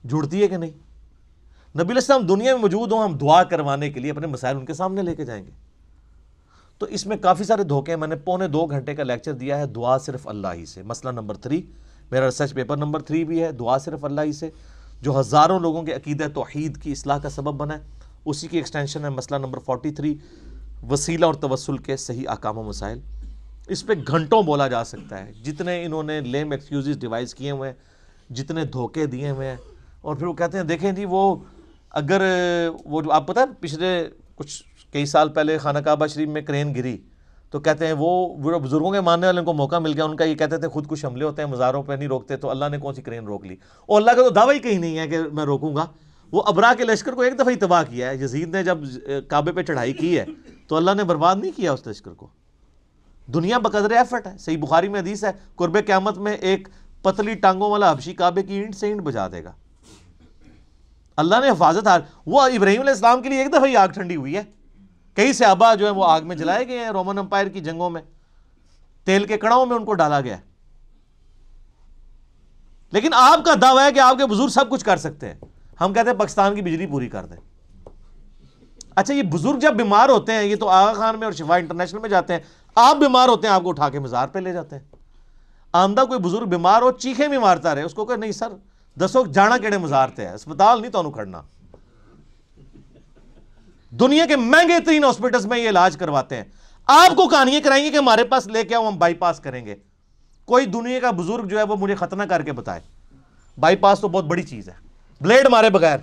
[SPEAKER 1] جڑتی ہے کہ نہیں. نبی علیہ السلام دنیا میں موجود ہوں، ہم دعا کروانے کے لیے اپنے مسائل ان کے سامنے لے کے جائیں گے. تو اس میں کافی سارے دھوکے. میں نے 2.25 گھنٹے کا لیکچر دیا ہے دعا صرف اللہ ہی سے. مسئلہ نمبر 3 میرا ریسرچ پیپر نمبر 3 بھی ہے، دعا صرف اللہ ہی سے، جو ہزاروں لوگوں کے عقیدہ توحید کی اصلاح کا سبب بنا ہے. اسی کی ایکسٹینشن ہے مسئلہ نمبر 43 وسیلہ اور توسل کے صحیح احکام و مسائل. اس پہ گھنٹوں بولا جا سکتا ہے، جتنے انہوں نے لیم ایکسکیوزز ڈیوائز کیے ہوئے ہیں، جتنے دھوکے دیے ہوئے ہیں. اور پھر وہ کہتے ہیں دیکھیں جی وہ اگر وہ جو آپ پتہ ہے پچھلے کئی سال پہلے خانہ کعبہ شریف میں کرین گری، تو کہتے ہیں وہ بزرگوں کے ماننے والوں کو موقع مل گیا، ان کا یہ کہتے تھے خود کچھ حملے ہوتے ہیں مزاروں پہ نہیں روکتے، تو اللہ نے کون سی کرین روک لی؟ اور اللہ کا تو دعویٰ ہی کہیں نہیں ہے کہ میں روکوں گا. وہ ابرا کے لشکر کو ایک دفعہ ہی تباہ کیا ہے. یزید نے جب کعبے پہ چڑھائی کی ہے تو اللہ نے برباد نہیں کیا اس لشکر کو. دنیا بقدر ایفرٹ ہے. صحیح بخاری میں حدیث ہے قرب قیامت میں ایک پتلی ٹانگوں والا حبشی کعبے کی اینٹ سے اینٹ بجا دے گا. اللہ نے حفاظت وہ ابراہیم علیہ السلام کے لیے ایک دفعہ ہی آگ ٹھنڈی ہوئی ہے. کئی صحابہ جو ہیں وہ آگ میں جلائے گئے ہیں رومن امپائر کی جنگوں میں، تیل کے کڑاؤں میں ان کو ڈالا گیا. لیکن آپ کا دعویٰ ہے کہ آپ کے بزرگ سب کچھ کر سکتے ہیں. ہم کہتے ہیں پاکستان کی بجلی پوری کر دیں. اچھا یہ بزرگ جب بیمار ہوتے ہیں، یہ تو آغا خان میں اور شفا انٹرنیشنل میں جاتے ہیں، آپ بیمار ہوتے ہیں آپ کو اٹھا کے مزار پہ لے جاتے ہیں. آمدہ کوئی بزرگ بیمار ہو چیخیں بھی مارتا رہے، اس کو کہ نہیں سر دسو جانا کیڑے مزار تے ہے، اسپتال نہیں تو کھڑنا. دنیا کے مہنگے ترین ہاسپٹلز میں یہ علاج کرواتے ہیں. آپ کو کہانیاں کرائیں گے کہ ہمارے پاس لے کے آؤ ہم بائی پاس کریں گے. کوئی دنیا کا بزرگ جو ہے وہ مجھے ختنہ کر کے بتائے. بائی پاس تو بہت بڑی چیز ہے، بلیڈ مارے بغیر،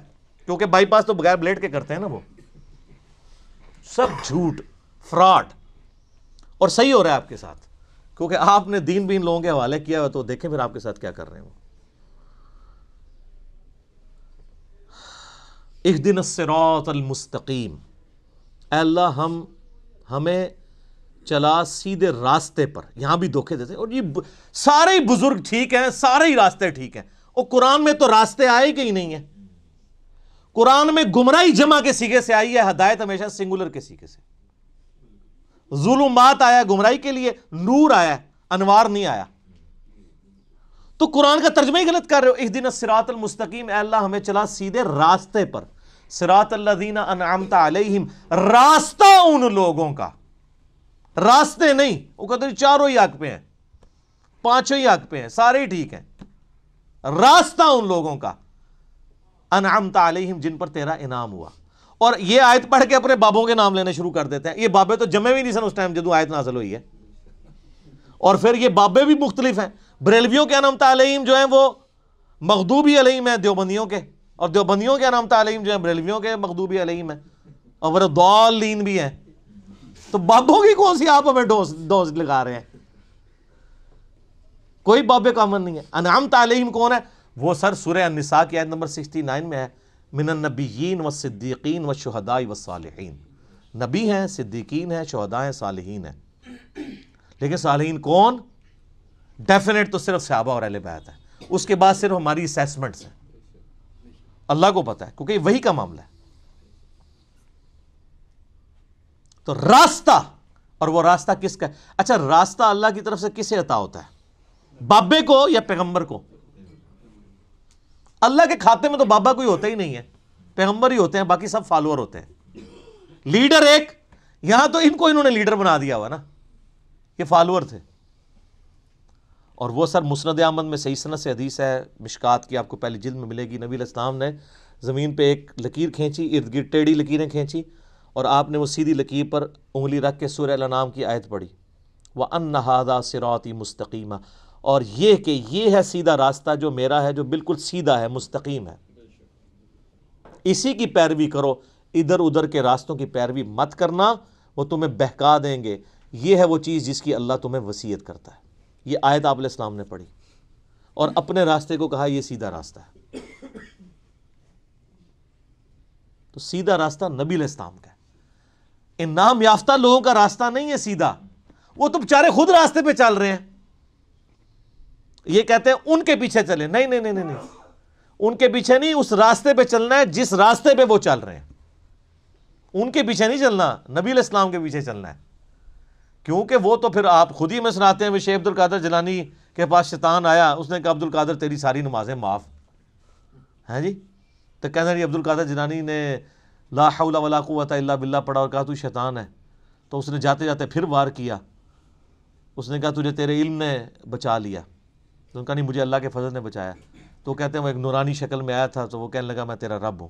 [SPEAKER 1] کیونکہ بائی پاس تو بغیر بلیڈ کے کرتے ہیں نا. وہ سب جھوٹ، فراڈ. اور صحیح ہو رہا ہے آپ کے ساتھ، کیونکہ آپ نے دین بین لوگوں کے حوالے کیا ہوا. تو دیکھیں پھر آپ کے ساتھ کیا کر رہے ہیں وہ. اہدنا الصراط المستقیم، اے اللہ ہمیں چلا سیدھے راستے پر. یہاں بھی دھوکے دیتے ہیں، اور یہ سارے ہی بزرگ ٹھیک ہیں، سارے ہی راستے ٹھیک ہیں. اور قرآن میں تو راستے آئے کہ ہی نہیں ہیں. قرآن میں گمراہی جمع کے سیغے سے آئی ہے، ہدایت ہمیشہ سنگولر کے سیغے سے. ظلمات آیا گمراہی کے لیے، نور آیا، انوار نہیں آیا. تو قرآن کا ترجمہ ہی غلط کر رہے ہو. اہدنا الصراط المستقیم، اے اللہ ہمیں چلا سیدھے راستے پر. صراط الذین انعمت علیہم، راستہ ان لوگوں کا، راستے نہیں. وہ کہتے ہیں چاروں ہی حق پہ ہیں، پانچوں ہی حق پہ ہیں، سارے ہی ٹھیک ہیں. راستہ ان لوگوں کا انعمت علیہم، جن پر تیرا انعام ہوا. اور یہ آیت پڑھ کے اپنے بابوں کے نام لینے شروع کر دیتے ہیں. یہ بابے تو جمع بھی نہیں سن اس ٹائم جدو آیت نازل ہوئی ہے. اور پھر یہ بابے بھی مختلف ہیں. بریلویوں کے انعمت علیہم جو ہیں وہ مغضوبی علیہم ہیں دیوبندیوں کے، اور دیوبندیوں کے انعمت علیہم جو ہیں بریلویوں کے مغضوبی علیہم ہیں، اور وہ ضالین بھی ہیں. تو بابوں کی کون سی آپ ہمیں ڈوز لگا رہے ہیں؟ کوئی بابے کامن نہیں ہے. انعمت علیہم کون ہے؟ وہ سر سورہ النساء کی آیت نمبر 69 میں ہے، من النبیین والصدیقین والشہداء والصالحین. نبی ہیں، صدیقین ہیں، شہداء ہیں، صالحین ہیں. لیکن صالحین کون؟ ڈیفینیٹ تو صرف صحابہ اور اہل بیت ہے. اس کے بعد صرف ہماری اسیسمنٹس ہیں. اللہ کو پتہ ہے، کیونکہ وہی کا معاملہ ہے. تو راستہ، اور وہ راستہ کس کا ہے؟ اچھا راستہ اللہ کی طرف سے کسے عطا ہوتا ہے؟ بابے کو یا پیغمبر کو؟ اللہ کے کھاتے میں تو بابا کوئی ہوتا ہی نہیں ہے، پیغمبر ہی ہوتے ہیں، باقی سب فالوور ہوتے ہیں. لیڈر ایک، یہاں تو ان کو انہوں نے لیڈر بنا دیا ہوا نا، یہ فالوور تھے. اور وہ سر مسند احمد میں صحیح سند سے حدیث ہے، مشکات کی آپ کو پہلی جلد میں ملے گی. نبی علیہ السلام نے زمین پہ ایک لکیر کھینچی، ارد گرد ٹیڑھی لکیریں کھینچی، اور آپ نے وہ سیدھی لکیر پر انگلی رکھ کے سورہ الانعام کی آیت پڑھی، وَأَنَّ هَذَا صِرَاطِي مُسْتَقِيمًا، اور یہ کہ یہ ہے سیدھا راستہ جو میرا ہے، جو بالکل سیدھا ہے، مستقیم ہے. اسی کی پیروی کرو، ادھر ادھر کے راستوں کی پیروی مت کرنا، وہ تمہیں بہکا دیں گے. یہ ہے وہ چیز جس کی اللہ تمہیں وصیت کرتا ہے. یہ آیت آپ علیہ السلام نے پڑھی اور اپنے راستے کو کہا یہ سیدھا راستہ ہے. تو سیدھا راستہ نبی علیہ السلام کا ہے. ان نام یافتہ لوگوں کا راستہ نہیں ہے سیدھا. وہ تو بیچارے خود راستے پہ چل رہے ہیں. یہ کہتے ہیں ان کے پیچھے چلیں. نہیں نہیں نہیں نہیں، ان کے پیچھے نہیں، اس راستے پہ چلنا ہے جس راستے پہ وہ چل رہے ہیں. ان کے پیچھے نہیں چلنا، نبی علیہ السلام کے پیچھے چلنا ہے. کیونکہ وہ تو پھر آپ خود ہی میں سناتے ہیں، شیخ عبد القادر جیلانی کے پاس شیطان آیا، اس نے کہا عبد القادر تیری ساری نمازیں معاف ہیں جی. تو کہنا عبد القادر جیلانی نے لا حول ولا قوت الا باللہ پڑھا اور کہا تو شیطان ہے. تو اس نے جاتے جاتے پھر وار کیا. اس نے کہا تجھے تیرے علم نے بچا لیا. تو ان کا نہیں، مجھے اللہ کے فضل نے بچایا. تو کہتے ہیں وہ ایک نورانی شکل میں آیا تھا، تو وہ کہنے لگا میں تیرا رب ہوں.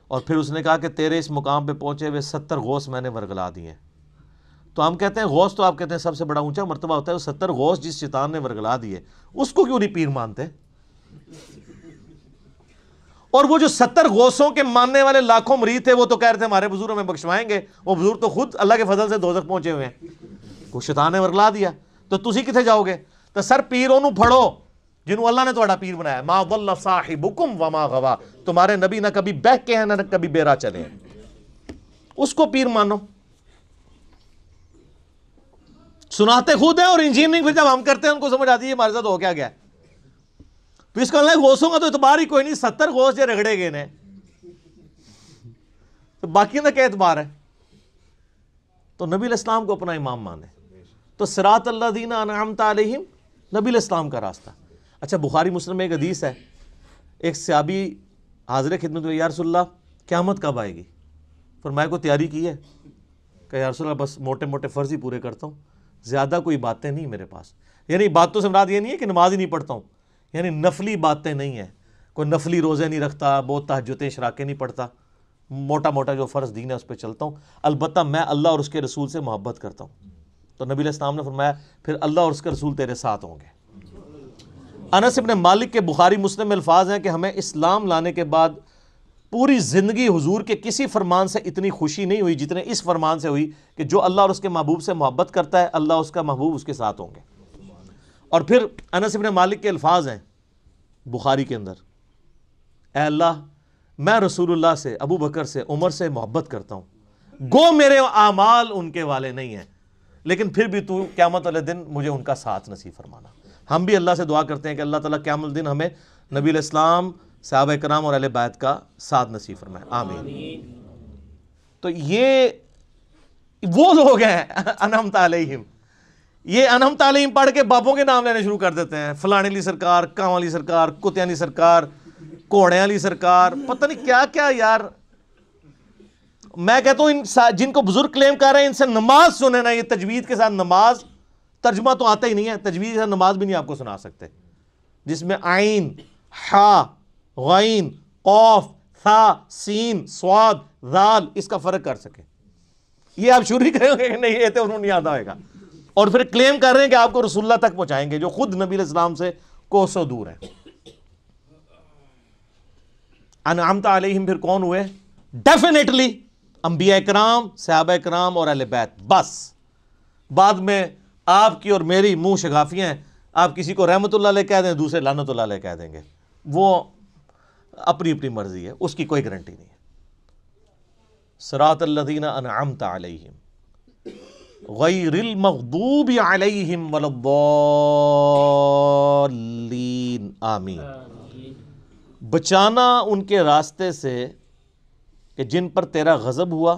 [SPEAKER 1] اور پھر اس نے کہا کہ تیرے اس مقام پہ پہنچے ہوئے 70 غوث میں نے ورگلا دیے. تو ہم کہتے ہیں غوث تو آپ کہتے ہیں سب سے بڑا اونچا مرتبہ ہوتا ہے، وہ 70 غوث جس شیطان نے ورگلا دیے اس کو کیوں نہیں پیر مانتے؟ اور وہ جو 70 غوثوں کے ماننے والے لاکھوں مرید تھے، وہ تو کہہ رہے تھے ہمارے بزرگ ہمیں بخشوائیں گے. وہ بزرگ تو خود اللہ کے فضل سے دوزخ پہنچے ہوئے ہیں، وہ شیطان نے ورگلا دیا. تو تسی کتنے جاؤ گے؟ تو سر پیروں نو پھڑو جنہوں اللہ نے تہاڈا پیر بنایا. ما ضل صاحبکم وما غوا، تمہارے نبی نہ کبھی بہک کے ہیں نہ کبھی بیرا چلے ہیں. اس کو پیر مانو. سناتے خود ہیں اور انجینئرنگ پھر جب ہم کرتے ہیں ان کو سمجھ آتی ہے ہمارے ساتھ ہو کیا گیا. پھر اس کا غوثوں کا تو اعتبار ہی کوئی نہیں. 70 غوث جو رگڑے گئے نے تو باقی کا کیا اعتبار ہے؟ تو نبی علیہ السلام کو اپنا امام مانے. تو صراط الذین انعمت علیہم نبی علیہ السلام کا راستہ. اچھا بخاری مسلم میں ایک حدیث ہے، ایک صحابی حاضر خدمت میں، یا رسول اللہ قیامت کب آئے گی؟ فرمایا کو تیاری کی ہے؟ کہ یا رسول اللہ بس موٹے موٹے فرض ہی پورے کرتا ہوں، زیادہ کوئی باتیں نہیں میرے پاس. یعنی باتوں سے مراد یہ نہیں ہے کہ نماز ہی نہیں پڑھتا ہوں، یعنی نفلی باتیں نہیں ہیں، کوئی نفلی روزے نہیں رکھتا، بہت تہجدیں اشراقیں نہیں پڑھتا، موٹا موٹا جو فرض دین ہے اس پہ چلتا ہوں. البتہ میں اللہ اور اس کے رسول سے محبت کرتا ہوں. تو نبی علیہ السلام نے فرمایا پھر اللہ اور اس کے رسول تیرے ساتھ ہوں گے. انس بن مالک کے بخاری مسلم میں الفاظ ہیں کہ ہمیں اسلام لانے کے بعد پوری زندگی حضور کے کسی فرمان سے اتنی خوشی نہیں ہوئی جتنے اس فرمان سے ہوئی کہ جو اللہ اور اس کے محبوب سے محبت کرتا ہے اللہ اس کا محبوب اس کے ساتھ ہوں گے. اور پھر انس بن مالک کے الفاظ ہیں بخاری کے اندر، اے اللہ میں رسول اللہ سے، ابو بکر سے، عمر سے محبت کرتا ہوں، گو میرے اعمال ان کے والے نہیں ہیں، لیکن پھر بھی تو قیامت والے دن مجھے ان کا ساتھ نصیب فرمانا. ہم بھی اللہ سے دعا کرتے ہیں کہ اللہ تعالیٰ قیامت الدن ہمیں نبی علیہ السلام، صحابہ کرام اور اہل بیت کا ساتھ نصیب فرمائے، آمین. تو یہ وہ لوگ ہیں انعمت علیہم، یہ انعمت علیہم پڑھ کے باپوں کے نام لینے شروع کر دیتے ہیں، فلانے علی سرکار، کاں علی سرکار، کتیاں علی سرکار، کوڑے علی سرکار، پتہ نہیں کیا کیا. یار میں کہتا ہوں ان جن کو بزرگ کلیم کر رہے ہیں ان سے نماز سنیں نا. یہ تجوید کے ساتھ نماز، ترجمہ تو آتا ہی نہیں ہے، تجوید کے ساتھ نماز بھی نہیں آپ کو سنا سکتے، جس میں عین، حا، غین، قاف، ثا، سین، صاد، ذال اس کا فرق کر سکے. یہ آپ شروع ہی کریں گے کہ نہیں یہ تو انہوں نہیں آتا ہوئے گا، اور پھر کلیم کر رہے ہیں کہ آپ کو رسول اللہ تک پہنچائیں گے جو خود نبی علیہ السلام سے کوسوں دور ہیں. انعمت علیہم پھر کون ہوئے؟ ڈیفینیٹلی انبیاء کرام، صحابہ کرام اور اہل بیت. بس بعد میں آپ کی اور میری منہ شگافیاں ہیں، آپ کسی کو رحمت اللہ علیہ کہہ دیں، دوسرے لعنت اللہ علیہ کہہ دیں گے، وہ اپنی اپنی مرضی ہے، اس کی کوئی گارنٹی نہیں ہے. صراط الذین انعمت علیہم غیر المغضوب علیہم ولا الضالین، آمین. بچانا ان کے راستے سے کہ جن پر تیرا غضب ہوا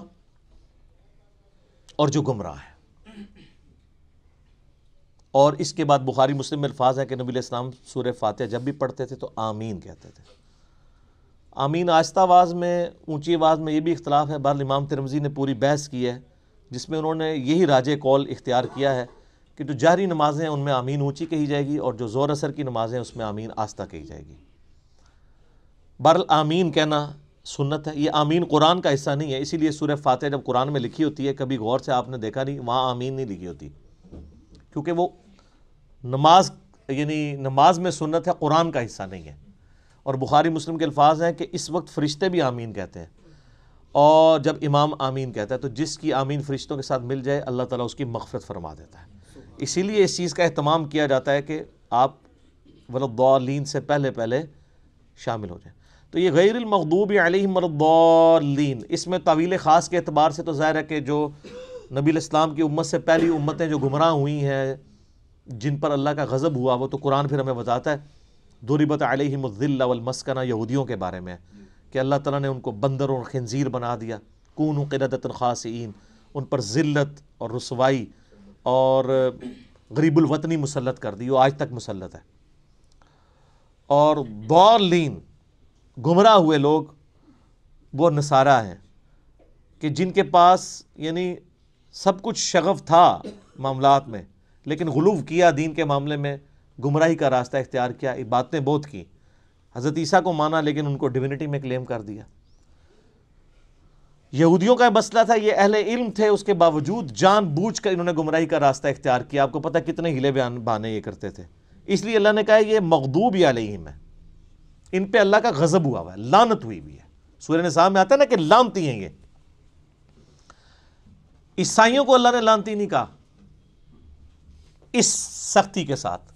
[SPEAKER 1] اور جو گمراہ ہے. اور اس کے بعد بخاری مسلم میں الفاظ ہیں کہ نبی علیہ السلام سورہ فاتحہ جب بھی پڑھتے تھے تو آمین کہتے تھے. آمین آہستہ آواز میں، اونچی آواز میں، یہ بھی اختلاف ہے. بہرحال امام ترمذی نے پوری بحث کی ہے جس میں انہوں نے یہی راجح قول اختیار کیا ہے کہ جو جہری نمازیں ہیں ان میں آمین اونچی کہی جائے گی، اور جو زور اثر کی نمازیں ہیں اس میں آمین آہستہ کہی جائے گی. بہرحال آمین کہنا سنت ہے. یہ آمین قرآن کا حصہ نہیں ہے، اسی لیے سورہ فاتحہ جب قرآن میں لکھی ہوتی ہے کبھی غور سے آپ نے دیکھا نہیں وہاں آمین نہیں لکھی ہوتی، کیونکہ وہ نماز یعنی نماز میں سنت ہے، قرآن کا حصہ نہیں ہے. اور بخاری مسلم کے الفاظ ہیں کہ اس وقت فرشتے بھی آمین کہتے ہیں، اور جب امام آمین کہتا ہے تو جس کی آمین فرشتوں کے ساتھ مل جائے اللہ تعالیٰ اس کی مغفرت فرما دیتا ہے. اسی لیے اس چیز کا اہتمام کیا جاتا ہے کہ آپ ولضالین سے پہلے پہلے شامل ہو جائیں. تو یہ غیر المغضوب علیہم ولضالین، اس میں طویل خاص کے اعتبار سے تو ظاہر ہے کہ جو نبی علیہ السلام کی امت سے پہلی امتیں جو گمراہ ہوئی ہیں جن پر اللہ کا غضب ہوا، وہ تو قرآن پھر ہمیں بتاتا ہے. ضربت علیہم الذلہ والمسکنہ یہودیوں کے بارے میں کہ اللہ تعالیٰ نے ان کو بندر اور خنزیر بنا دیا، کونوا قردۃ خاسئین، ان پر ذلت اور رسوائی اور غریب الوطنی مسلط کر دی، وہ آج تک مسلط ہے. اور ضالین گمراہ ہوئے لوگ وہ نصارہ ہیں کہ جن کے پاس یعنی سب کچھ شغف تھا معاملات میں لیکن غلو کیا دین کے معاملے میں، گمراہی کا راستہ اختیار کیا، باتیں بہت کی، حضرت عیسیٰ کو مانا لیکن ان کو ڈیوینٹی میں کلیم کر دیا. یہودیوں کا مسئلہ تھا، یہ اہل علم تھے، اس کے باوجود جان بوجھ کر انہوں نے گمراہی کا راستہ اختیار کیا. آپ کو پتہ کتنے ہیلے بہانے یہ کرتے تھے. اس لیے اللہ نے کہا یہ مغضوب علیہم ہے، ان پہ اللہ کا غضب ہوا ہے، لعنت ہوئی بھی ہے. سورہ نساء میں آتا ہے نا کہ لعنتی ہیں یہ. عیسائیوں کو اللہ نے لعنتی نہیں کہا اس سختی کے ساتھ،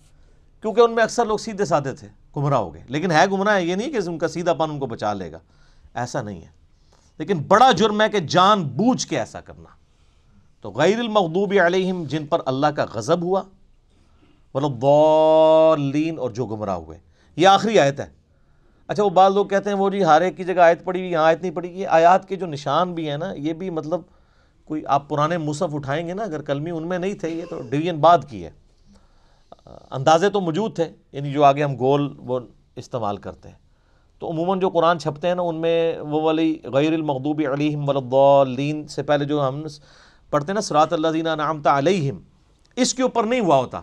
[SPEAKER 1] کیونکہ ان میں اکثر لوگ سیدھے سادے تھے، گمراہ ہو گئے. لیکن ہے گمراہ ہے، یہ نہیں کہ ان کا سیدھا پن ان کو بچا لے گا، ایسا نہیں ہے. لیکن بڑا جرم ہے کہ جان بوجھ کے ایسا کرنا. تو غیر المغضوب علیہم جن پر اللہ کا غضب ہوا، والضالین اور جو گمراہ ہوئے. یہ آخری آیت ہے. اچھا وہ بعض لوگ کہتے ہیں وہ جی ہر ایک کی جگہ آیت پڑھی ہوئی، یہاں آیت نہیں پڑھی. یہ آیات کے جو نشان بھی ہیں نا، یہ بھی مطلب کوئی آپ پرانے مصحف اٹھائیں گے نا، اگر کلمی ان میں نہیں تھے، یہ تو ڈویژن بعد کی ہے. اندازے تو موجود تھے، یعنی جو آگے ہم گول وہ استعمال کرتے ہیں، تو عموماً جو قرآن چھپتے ہیں نا ان میں وہ والی غیر المغضوب علیہم ولا الضالین سے پہلے جو ہم پڑھتے ہیں نا صراط الذین انعمت علیہم، اس کے اوپر نہیں ہوا ہوتا،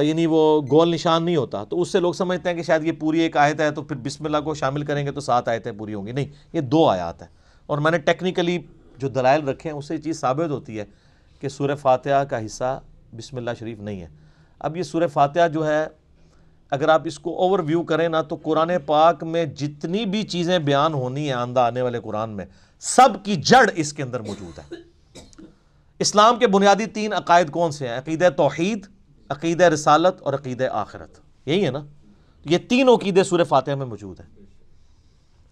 [SPEAKER 1] یعنی وہ گول نشان نہیں ہوتا، تو اس سے لوگ سمجھتے ہیں کہ شاید یہ پوری ایک آیت ہے تو پھر بسم اللہ کو شامل کریں گے تو 7 آیتیں پوری ہوں گی. نہیں، یہ 2 آیات ہیں. اور میں نے ٹیکنیکلی جو دلائل رکھے ہیں اس سے یہ چیز ثابت ہوتی ہے کہ سورہ فاتحہ کا حصہ بسم اللہ شریف نہیں ہے. اب یہ سورہ فاتحہ جو ہے اگر آپ اس کو اوور ویو کریں نا تو قرآن پاک میں جتنی بھی چیزیں بیان ہونی ہیں آئندہ آنے والے قرآن میں، سب کی جڑ اس کے اندر موجود ہے. اسلام کے بنیادی 3 عقائد کون سے ہیں؟ عقیدہ توحید، عقیدہ رسالت اور عقیدہ آخرت. یہی ہے نا، یہ 3 عقیدے سورہ فاتحہ میں موجود ہیں.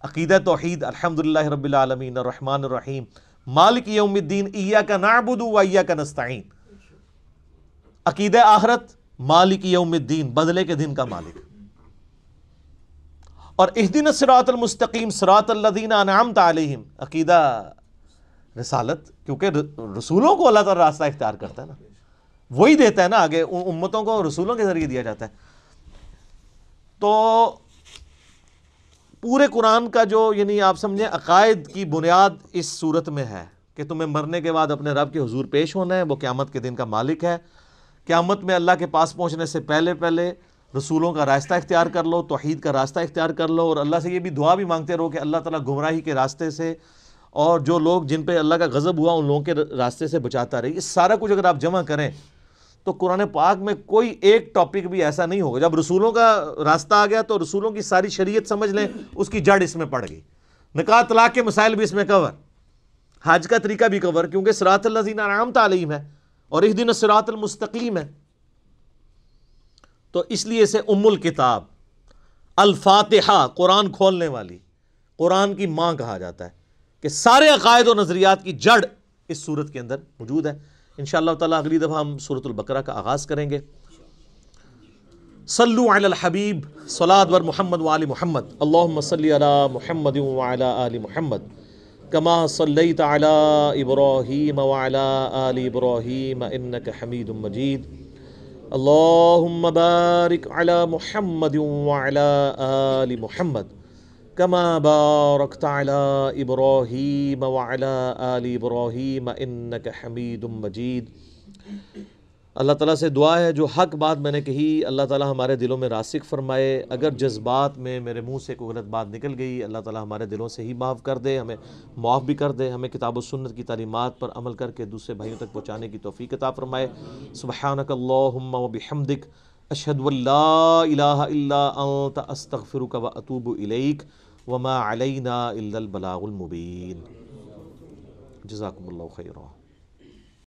[SPEAKER 1] عقیدہ توحید الحمدللہ رب العالمین الرحمن الرحیم مالک یوم الدین ایاک نعبد و ایاک نستعین. عقیدہ آخرت مالک یوم الدین، بدلے کے دن کا مالک. اور اہدنا الصراط المستقیم صراط الذین انعمت علیہم عقیدہ رسالت، کیونکہ رسولوں کو اللہ تعالی راستہ اختیار کرتا ہے نا، وہی دیتا ہے نا آگے، امتوں کو رسولوں کے ذریعے دیا جاتا ہے. تو پورے قرآن کا جو یعنی آپ سمجھیں عقائد کی بنیاد اس صورت میں ہے کہ تمہیں مرنے کے بعد اپنے رب کے حضور پیش ہونا ہے، وہ قیامت کے دن کا مالک ہے. قیامت میں اللہ کے پاس پہنچنے سے پہلے رسولوں کا راستہ اختیار کر لو، توحید کا راستہ اختیار کر لو، اور اللہ سے یہ بھی دعا بھی مانگتے رہو کہ اللہ تعالیٰ گمراہی کے راستے سے اور جو لوگ جن پہ اللہ کا غضب ہوا ان لوگوں کے راستے سے بچاتا رہے. یہ سارا کچھ اگر آپ جمع کریں تو قرآن پاک میں کوئی ایک ٹاپک بھی ایسا نہیں ہوگا. جب رسولوں کا راستہ آ گیا تو رسولوں کی ساری شریعت سمجھ لیں، اس کی جڑ اس میں پڑ گئی. نکاح طلاق کے مسائل بھی اس میں کور، حج کا طریقہ بھی کور، کیونکہ صراط الذین انعمت علیہم ہے اور اہدنا الصراط المستقیم ہے. تو اس لیے اسے ام الکتاب الفاتحہ، قرآن کھولنے والی، قرآن کی ماں کہا جاتا ہے کہ سارے عقائد و نظریات کی جڑ اس سورت کے اندر موجود ہے. انشاءاللہ تعالیٰ اگلی دفعہ ہم سورۃ البقرہ کا آغاز کریں گے. صلو علی الحبیب صلاۃ بر محمد وآل محمد اللہم صلی علی محمد وعلی آل محمد کما صلیت علی ابراہیم وعلی آل ابراہیم انک حمید مجید. اللہم بارک علی محمد وعلی آل محمد کما بارکت علی ابراہیم وعلی آل ابراہیم انک حمید مجید. اللہ تعالیٰ سے دعا ہے جو حق بات میں نے کہی اللہ تعالیٰ ہمارے دلوں میں راسخ فرمائے. اگر جذبات میں میرے منہ سے کوئی غلط بات نکل گئی اللہ تعالیٰ ہمارے دلوں سے ہی معاف کر دے، ہمیں معاف بھی کر دے، ہمیں کتاب و سنت کی تعلیمات پر عمل کر کے دوسرے بھائیوں تک پہنچانے کی توفیق عطا فرمائے. سبحانک اللہم و بحمدک اشہد ان لا الہ الا انت استغفرک و اتوب الیک وما علینا الا البلاغ المبین. جزاکم اللہ خیرا.